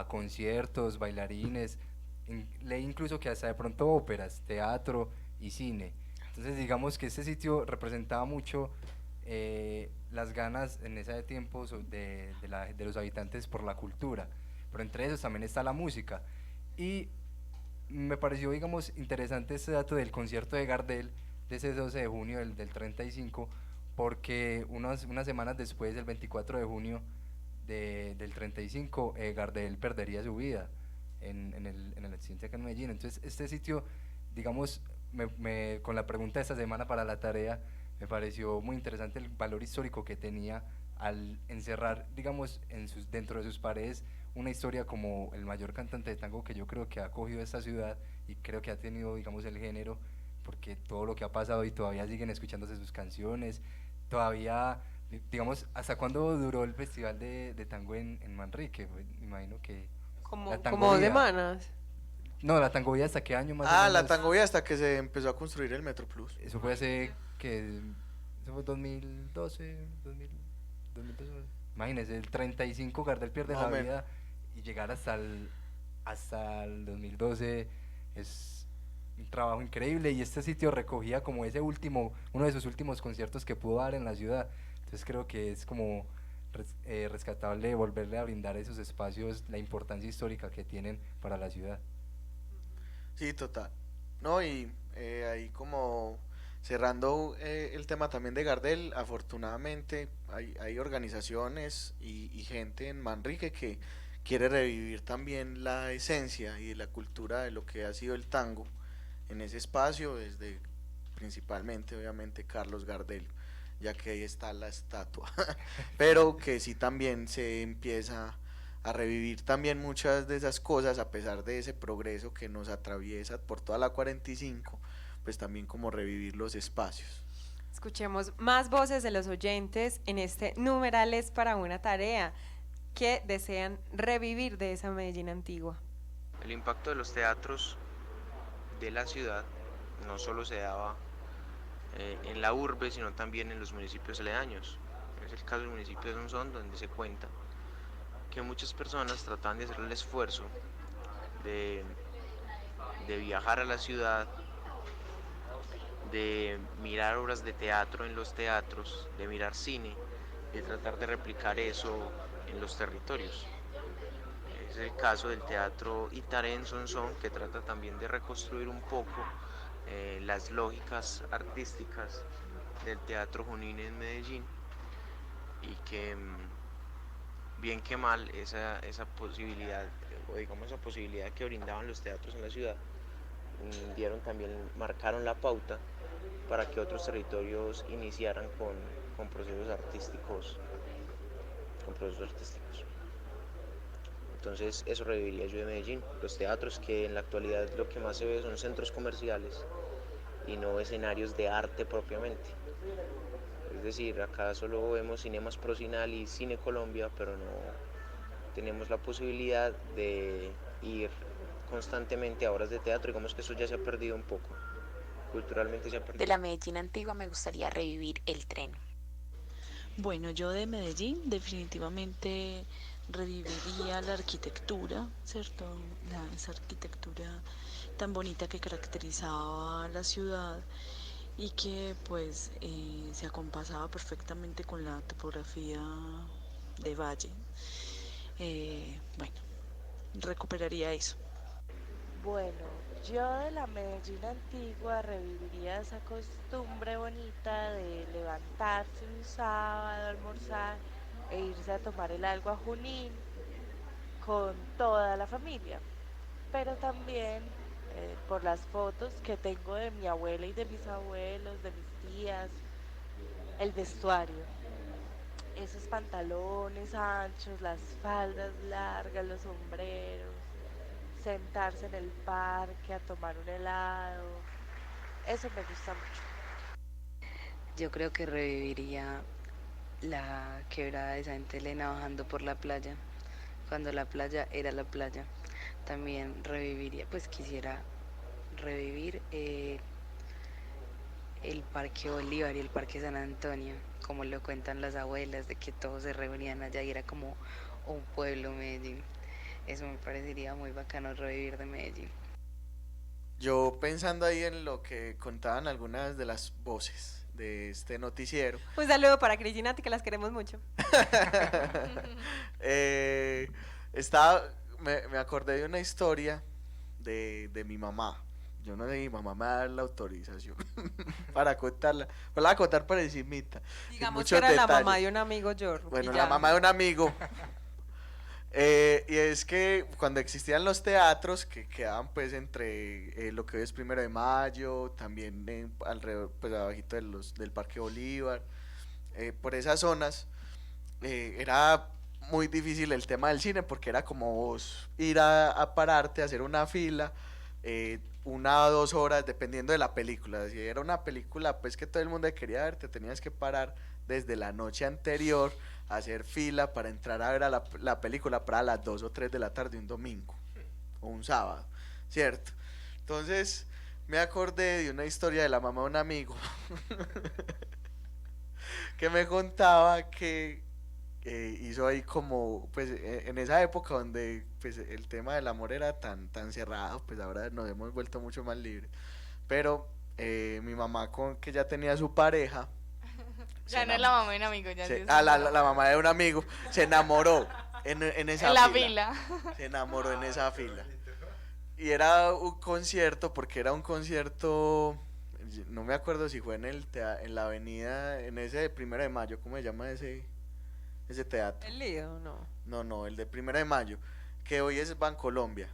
conciertos, bailarines, leí incluso que hasta de pronto óperas, teatro y cine. Entonces digamos que este sitio representaba mucho las ganas en ese tiempo de los habitantes por la cultura, pero entre esos también está la música. Y me pareció, digamos, interesante este dato del concierto de Gardel de ese 12 de junio del 35, porque unas semanas después, el 24 de junio del 35, Gardel perdería su vida en el accidente acá en Medellín. Entonces este sitio, digamos, con la pregunta de esta semana para la tarea, me pareció muy interesante el valor histórico que tenía al encerrar, digamos, dentro de sus paredes una historia como el mayor cantante de tango que yo creo que ha cogido esta ciudad, y creo que ha tenido, digamos, el género, porque todo lo que ha pasado y todavía siguen escuchándose sus canciones, todavía, digamos, ¿hasta cuándo duró el festival de tango en Manrique? Pues, me imagino que... Como la 2 tangovía. semanas. No, la tangovía, ¿hasta qué año más o menos? La tangovía hasta que se empezó a construir el Metro Plus. Eso fue eso fue 2012, 2012. Imagínese, el 35 Gardel pierde Más o la menos. vida, y llegar hasta el 2012 es un trabajo increíble y este sitio recogía como uno de sus últimos conciertos que pudo dar en la ciudad. Entonces creo que es como rescatable volverle a brindar esos espacios la importancia histórica que tienen para la ciudad. Sí, total. No, y ahí como cerrando el tema también de Gardel, afortunadamente hay organizaciones y gente en Manrique que quiere revivir también la esencia y la cultura de lo que ha sido el tango en ese espacio, desde principalmente obviamente Carlos Gardel, ya que ahí está la estatua, pero que sí también se empieza a revivir también muchas de esas cosas a pesar de ese progreso que nos atraviesa por toda la 45, pues también como revivir los espacios. Escuchemos más voces de los oyentes en este Numerales para una tarea que desean revivir de esa Medellín antigua. El impacto de los teatros de la ciudad no solo se daba en la urbe, sino también en los municipios aledaños. Es el caso del municipio de Sonsón, donde se cuenta que muchas personas trataban de hacer el esfuerzo de viajar a la ciudad, de mirar obras de teatro en los teatros, de mirar cine, de tratar de replicar eso en los territorios. Es el caso del Teatro Itaré en Sonsón, que trata también de reconstruir un poco las lógicas artísticas del teatro junín en Medellín, y que bien que mal esa posibilidad, o digamos esa posibilidad que brindaban los teatros en la ciudad, marcaron la pauta para que otros territorios iniciaran con procesos artísticos. Entonces eso reviviría yo de Medellín, los teatros, que en la actualidad lo que más se ve son centros comerciales y no escenarios de arte propiamente. Es decir, acá solo vemos Cinemas Procinal y Cine Colombia, pero no tenemos la posibilidad de ir constantemente a obras de teatro. Digamos que eso ya se ha perdido un poco, culturalmente se ha perdido. De la Medellín antigua me gustaría revivir el tren. Bueno, yo de Medellín definitivamente reviviría la arquitectura, ¿cierto? Esa arquitectura tan bonita que caracterizaba la ciudad y que pues se acompasaba perfectamente con la topografía de valle. Bueno, recuperaría eso. Bueno, yo de la Medellín antigua reviviría esa costumbre bonita de levantarse un sábado, almorzar e irse a tomar el algo a Junín con toda la familia. Pero también por las fotos que tengo de mi abuela y de mis abuelos, de mis tías, el vestuario. Esos pantalones anchos, las faldas largas, los sombreros, sentarse en el parque a tomar un helado, eso me gusta mucho. Yo creo que reviviría la quebrada de Santa Elena bajando por la playa, cuando la playa era la playa. También reviviría, pues quisiera revivir el Parque Bolívar y el Parque San Antonio, como lo cuentan las abuelas, de que todos se reunían allá y era como un pueblo Medellín. Eso me parecería muy bacano revivir de Medellín. Yo pensando ahí en lo que contaban algunas de las voces de este noticiero. Un saludo para Cristina, que las queremos mucho. Me acordé de una historia de mi mamá. Yo no sé, mi mamá me da la autorización para contarla. Pues la voy a contar por encimita. Digamos que era la mamá de un amigo, Jorge. Bueno, la mamá de un amigo. Y es que cuando existían los teatros que quedaban pues entre lo que hoy es 1 de Mayo, también alrededor, pues abajito del Parque Bolívar, por esas zonas, era muy difícil el tema del cine, porque era como vos ir a pararte, a hacer una fila, 1 o 2 horas dependiendo de la película. Si era una película pues que todo el mundo quería ver, te tenías que parar desde la noche anterior, hacer fila para entrar a ver la película para las 2 o 3 de la tarde un domingo o un sábado, ¿cierto? Entonces me acordé de una historia de la mamá de un amigo que me contaba que hizo ahí como, pues en esa época donde pues el tema del amor era tan cerrado, pues ahora nos hemos vuelto mucho más libres. Pero mi mamá que ya tenía su pareja, Ya no es la mamá de un amigo, ya sí es la mamá de un amigo, se enamoró en esa en la fila. fila. Se enamoró en esa fila. Y era un concierto, porque era un concierto, no me acuerdo si fue en la avenida, en ese 1 de Mayo, ¿cómo se llama ese teatro? ¿El Lido? No. No, el de 1 de Mayo, que hoy es Bancolombia.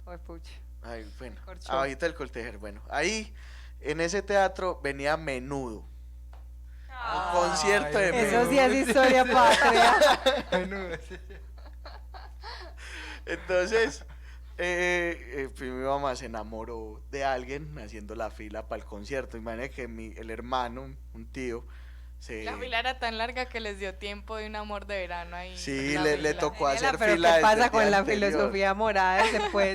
Ay, pucha. Ay, bueno, Corchó. abajito del Coltejer, bueno, ahí en ese teatro venía Menudo. Un concierto de Menudo. Eso sí es historia patria. Entonces, pues mi mamá se enamoró de alguien haciendo la fila para el concierto. Imagínate que el hermano, un tío, La fila era tan larga que les dio tiempo de un amor de verano ahí. sí, en la le fila. tocó hacer Pero fila ¿qué desde pasa el con día la anterior. filosofía morada?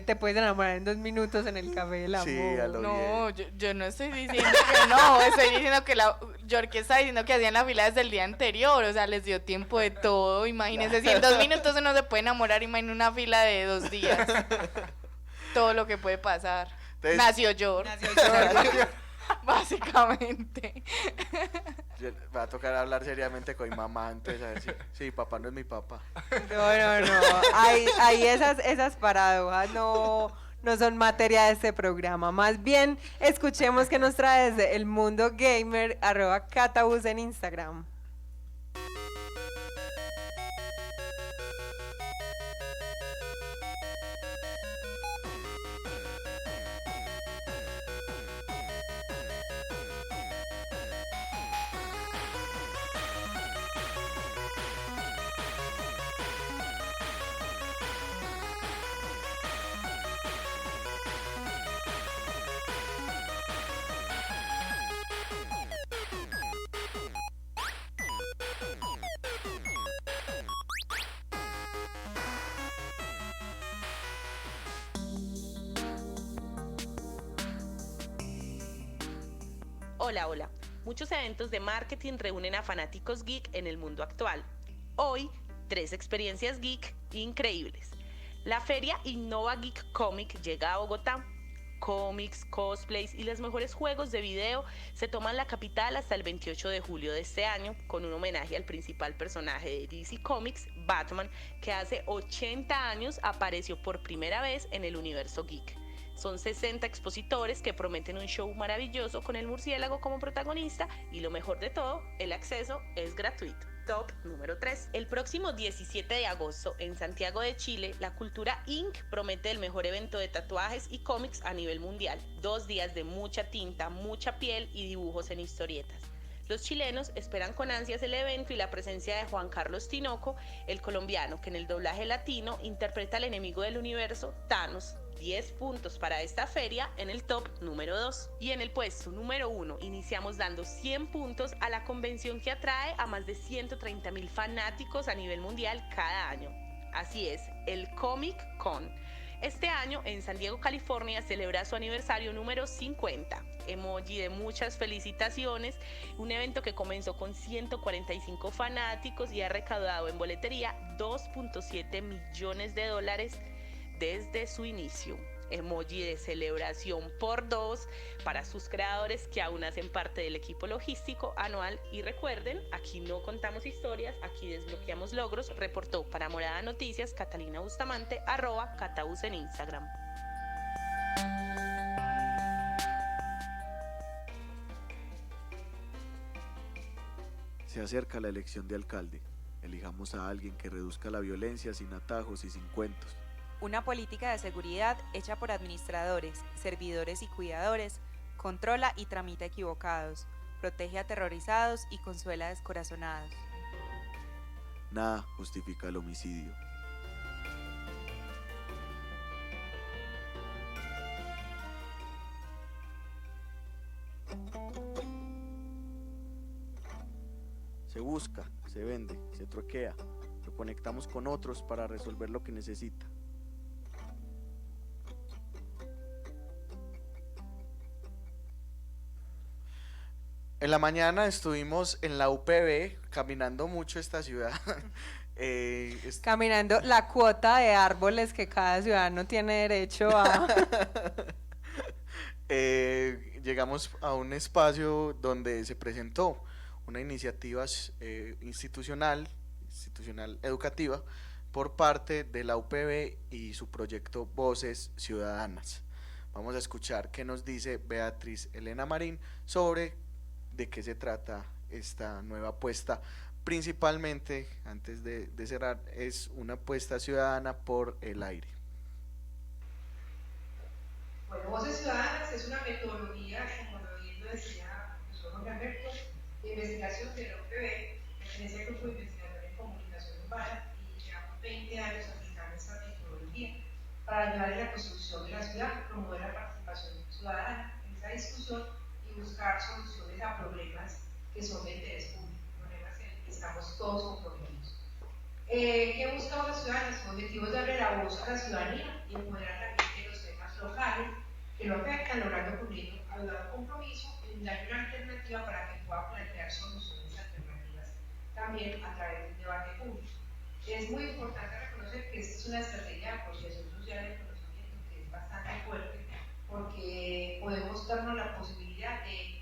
Te puedes enamorar en 2 minutos en el café del amor. Sí, a lo No, yo no estoy diciendo que no, estoy diciendo que York está diciendo que hacían la fila desde el día anterior, o sea, les dio tiempo de todo, imagínense, si en 2 minutos uno se puede enamorar, imagínate una fila de 2 días, todo lo que puede pasar. Entonces, Nació York. Básicamente. Va a tocar hablar seriamente con mi mamá, entonces a ver si sí, papá no es mi papá. No. Ahí esas paradojas no son materia de este programa. Más bien, escuchemos qué nos trae desde el mundo gamer, @catabus en Instagram. Hola. Muchos eventos de marketing reúnen a fanáticos geek en el mundo actual. Hoy, 3 experiencias geek increíbles. La feria Innova Geek Comic llega a Bogotá. Cómics, cosplays y los mejores juegos de video se toman la capital hasta el 28 de julio de este año, con un homenaje al principal personaje de DC Comics, Batman, que hace 80 años apareció por primera vez en el universo geek. Son 60 expositores que prometen un show maravilloso con el murciélago como protagonista y lo mejor de todo, el acceso es gratuito. Top número 3. El próximo 17 de agosto en Santiago de Chile, la Cultura Inc. promete el mejor evento de tatuajes y cómics a nivel mundial. 2 días de mucha tinta, mucha piel y dibujos en historietas. Los chilenos esperan con ansias el evento y la presencia de Juan Carlos Tinoco, el colombiano que en el doblaje latino interpreta al enemigo del universo, Thanos. 10 puntos para esta feria en el top número 2. Y en el puesto número 1 iniciamos dando 100 puntos a la convención que atrae a más de 130,000 fanáticos a nivel mundial cada año. Así es, el Comic Con. Este año en San Diego, California, celebra su aniversario número 50. Emoji de muchas felicitaciones, un evento que comenzó con 145 fanáticos y ha recaudado en boletería $2.7 millones desde su inicio. Emoji de celebración por 2 para sus creadores que aún hacen parte del equipo logístico anual. Y recuerden, aquí no contamos historias, aquí desbloqueamos logros. Reportó para Morada Noticias Catalina Bustamante, @Catabus en Instagram. Se acerca la elección de alcalde. Elijamos a alguien que reduzca la violencia sin atajos y sin cuentos. Una política de seguridad hecha por administradores, servidores y cuidadores, controla y tramita equivocados, protege a aterrorizados y consuela a descorazonados. Nada justifica el homicidio. Se busca, se vende, se troquea, lo conectamos con otros para resolver lo que necesita. En la mañana estuvimos en la UPB caminando mucho esta ciudad. Caminando la cuota de árboles que cada ciudadano tiene derecho a... Llegamos a un espacio donde se presentó una iniciativa institucional educativa por parte de la UPB y su proyecto Voces Ciudadanas. Vamos a escuchar qué nos dice Beatriz Elena Marín sobre de qué se trata esta nueva apuesta. Principalmente, antes de cerrar, es una apuesta ciudadana por el aire. Bueno, Voces Ciudadanas es una metodología, como bien lo decía el profesor Jorge Alberto, de investigación de la UPB, pertenece al Grupo de Investigación en Comunicación Urbana y llevamos 20 años aplicando esta metodología para ayudar en la construcción de la ciudad, promover la participación ciudadana en esa discusión y buscar soluciones a problemas que son de interés público, problemas en que estamos todos comprometidos. ¿Qué buscamos los ciudadanos? El objetivo es darle la voz a la ciudadanía y empoderar también de los temas locales que lo afectan, logrando con ello ayudar un compromiso en dar una alternativa para que pueda plantear soluciones alternativas también a través del debate público. Es muy importante reconocer que esta es una estrategia de apropiación social del conocimiento que es bastante fuerte, porque podemos darnos la posibilidad de,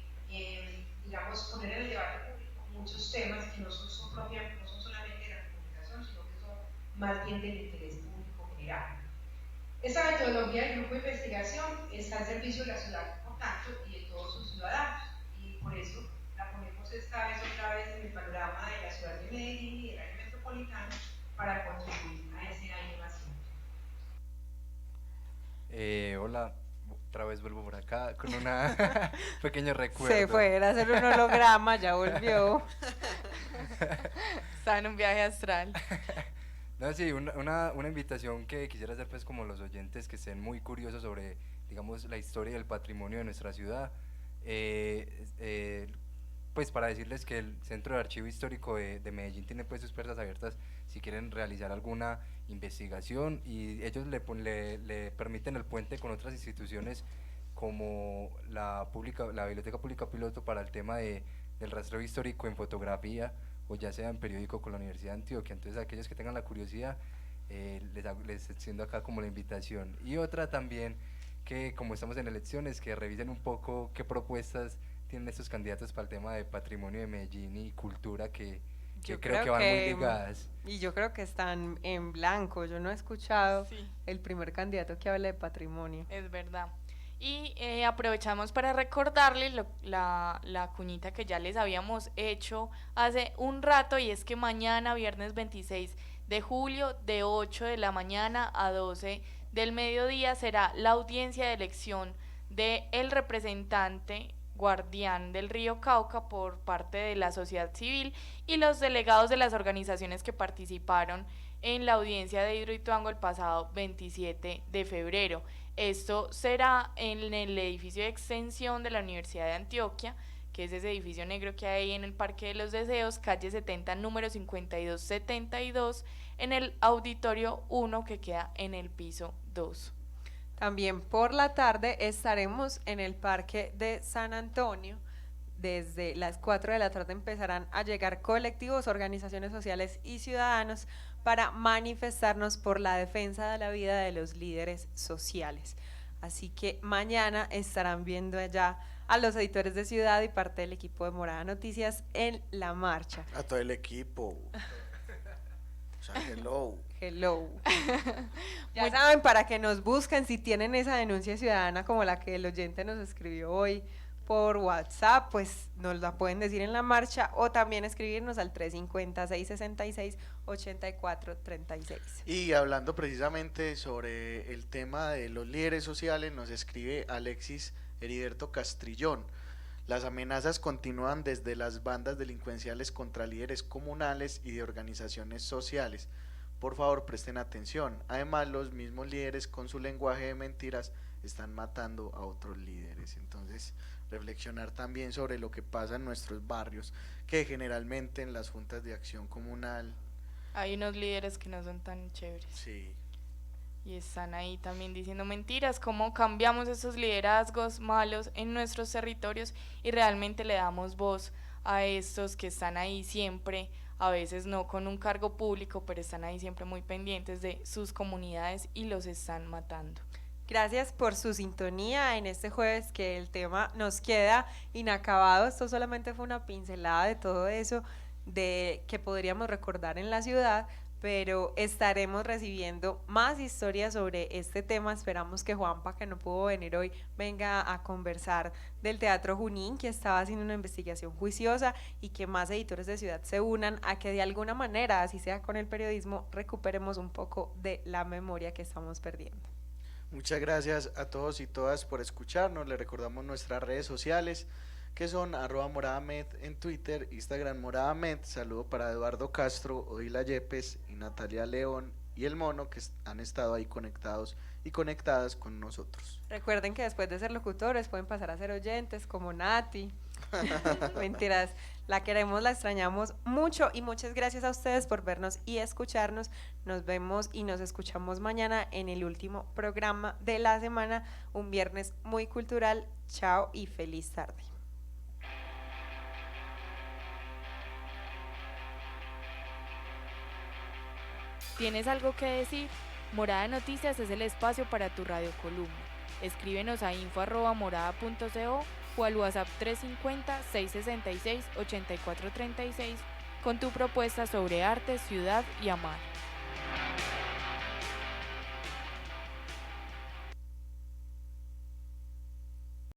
digamos, poner en el debate público muchos temas que no son solamente de la comunicación, sino que son más bien del interés público general. Esta metodología del grupo de investigación está al servicio de la ciudad, por tanto, y de todos sus ciudadanos, y por eso la ponemos esta vez otra vez en el panorama de la ciudad de Medellín y del área metropolitana para contribuir a esa innovación. Hola, otra vez vuelvo por acá con un pequeño recuerdo. Se fue a hacer un holograma, ya volvió. Está en un viaje astral. No, sí, una invitación que quisiera hacer pues como los oyentes que estén muy curiosos sobre, digamos, la historia y el patrimonio de nuestra ciudad, pues para decirles que el Centro de Archivo Histórico de Medellín tiene pues sus puertas abiertas si quieren realizar alguna investigación, y ellos le permiten el puente con otras instituciones como la Biblioteca Pública Piloto para el tema del rastreo histórico en fotografía, o ya sea en periódico con la Universidad de Antioquia. Entonces, aquellos que tengan la curiosidad, les extiendo acá como la invitación. Y otra también, que como estamos en elecciones, que revisen un poco qué propuestas tienen estos candidatos para el tema de patrimonio de Medellín y cultura, que creo que van muy ligadas. Y yo creo que están en blanco. Yo no he escuchado el primer candidato que hable de patrimonio. Es verdad. Y aprovechamos para recordarles la cuñita que ya les habíamos hecho hace un rato, y es que mañana, viernes 26 de julio, de 8 de la mañana a 12 del mediodía, será la audiencia de elección del representante guardián del río Cauca por parte de la sociedad civil y los delegados de las organizaciones que participaron en la audiencia de Hidroituango el pasado 27 de febrero. Esto será en el edificio de extensión de la Universidad de Antioquia, que es ese edificio negro que hay en el Parque de los Deseos, calle 70, número 5272, en el auditorio 1 que queda en el piso 2. También por la tarde estaremos en el Parque de San Antonio. Desde las 4 de la tarde empezarán a llegar colectivos, organizaciones sociales y ciudadanos para manifestarnos por la defensa de la vida de los líderes sociales. Así que mañana estarán viendo allá a los editores de Ciudad y parte del equipo de Morada Noticias en la marcha. A todo el equipo. O sea, hello. Hello. Ya saben, para que nos busquen si tienen esa denuncia ciudadana como la que el oyente nos escribió hoy por WhatsApp, pues nos la pueden decir en la marcha, o también escribirnos al 350-666-8436. Y hablando precisamente sobre el tema de los líderes sociales, nos escribe Alexis Heriberto Castrillón. Las amenazas continúan desde las bandas delincuenciales contra líderes comunales y de organizaciones sociales. Por favor, presten atención. Además, los mismos líderes con su lenguaje de mentiras están matando a otros líderes. Entonces, reflexionar también sobre lo que pasa en nuestros barrios, que generalmente en las juntas de acción comunal hay unos líderes que no son tan chéveres. Sí. y están ahí también diciendo mentiras, cómo cambiamos esos liderazgos malos en nuestros territorios y realmente le damos voz a estos que están ahí siempre, a veces no con un cargo público, pero están ahí siempre muy pendientes de sus comunidades y los están matando. Gracias por su sintonía en este jueves, que el tema nos queda inacabado. Esto solamente fue una pincelada de todo eso de que podríamos recordar en la ciudad, pero estaremos recibiendo más historias sobre este tema. Esperamos que Juanpa, que no pudo venir hoy, venga a conversar del Teatro Junín, que estaba haciendo una investigación juiciosa, y que más editores de ciudad se unan a que de alguna manera, así sea con el periodismo, recuperemos un poco de la memoria que estamos perdiendo. Muchas gracias a todos y todas por escucharnos. Les recordamos nuestras redes sociales, que son @moradamed en Twitter, Instagram moradamed. Saludo para Eduardo Castro, Odila Yepes y Natalia León y el Mono, que han estado ahí conectados y conectadas con nosotros. Recuerden que después de ser locutores pueden pasar a ser oyentes, como Nati. Mentiras, la queremos, la extrañamos mucho, y muchas gracias a ustedes por vernos y escucharnos. Nos vemos y nos escuchamos mañana en el último programa de la semana, un viernes muy cultural. Chao y feliz tarde. ¿Tienes algo que decir? Morada Noticias es el espacio para tu radiocolumna. Escríbenos a info@morada.co o al WhatsApp 350-666-8436 con tu propuesta sobre arte, ciudad y amar.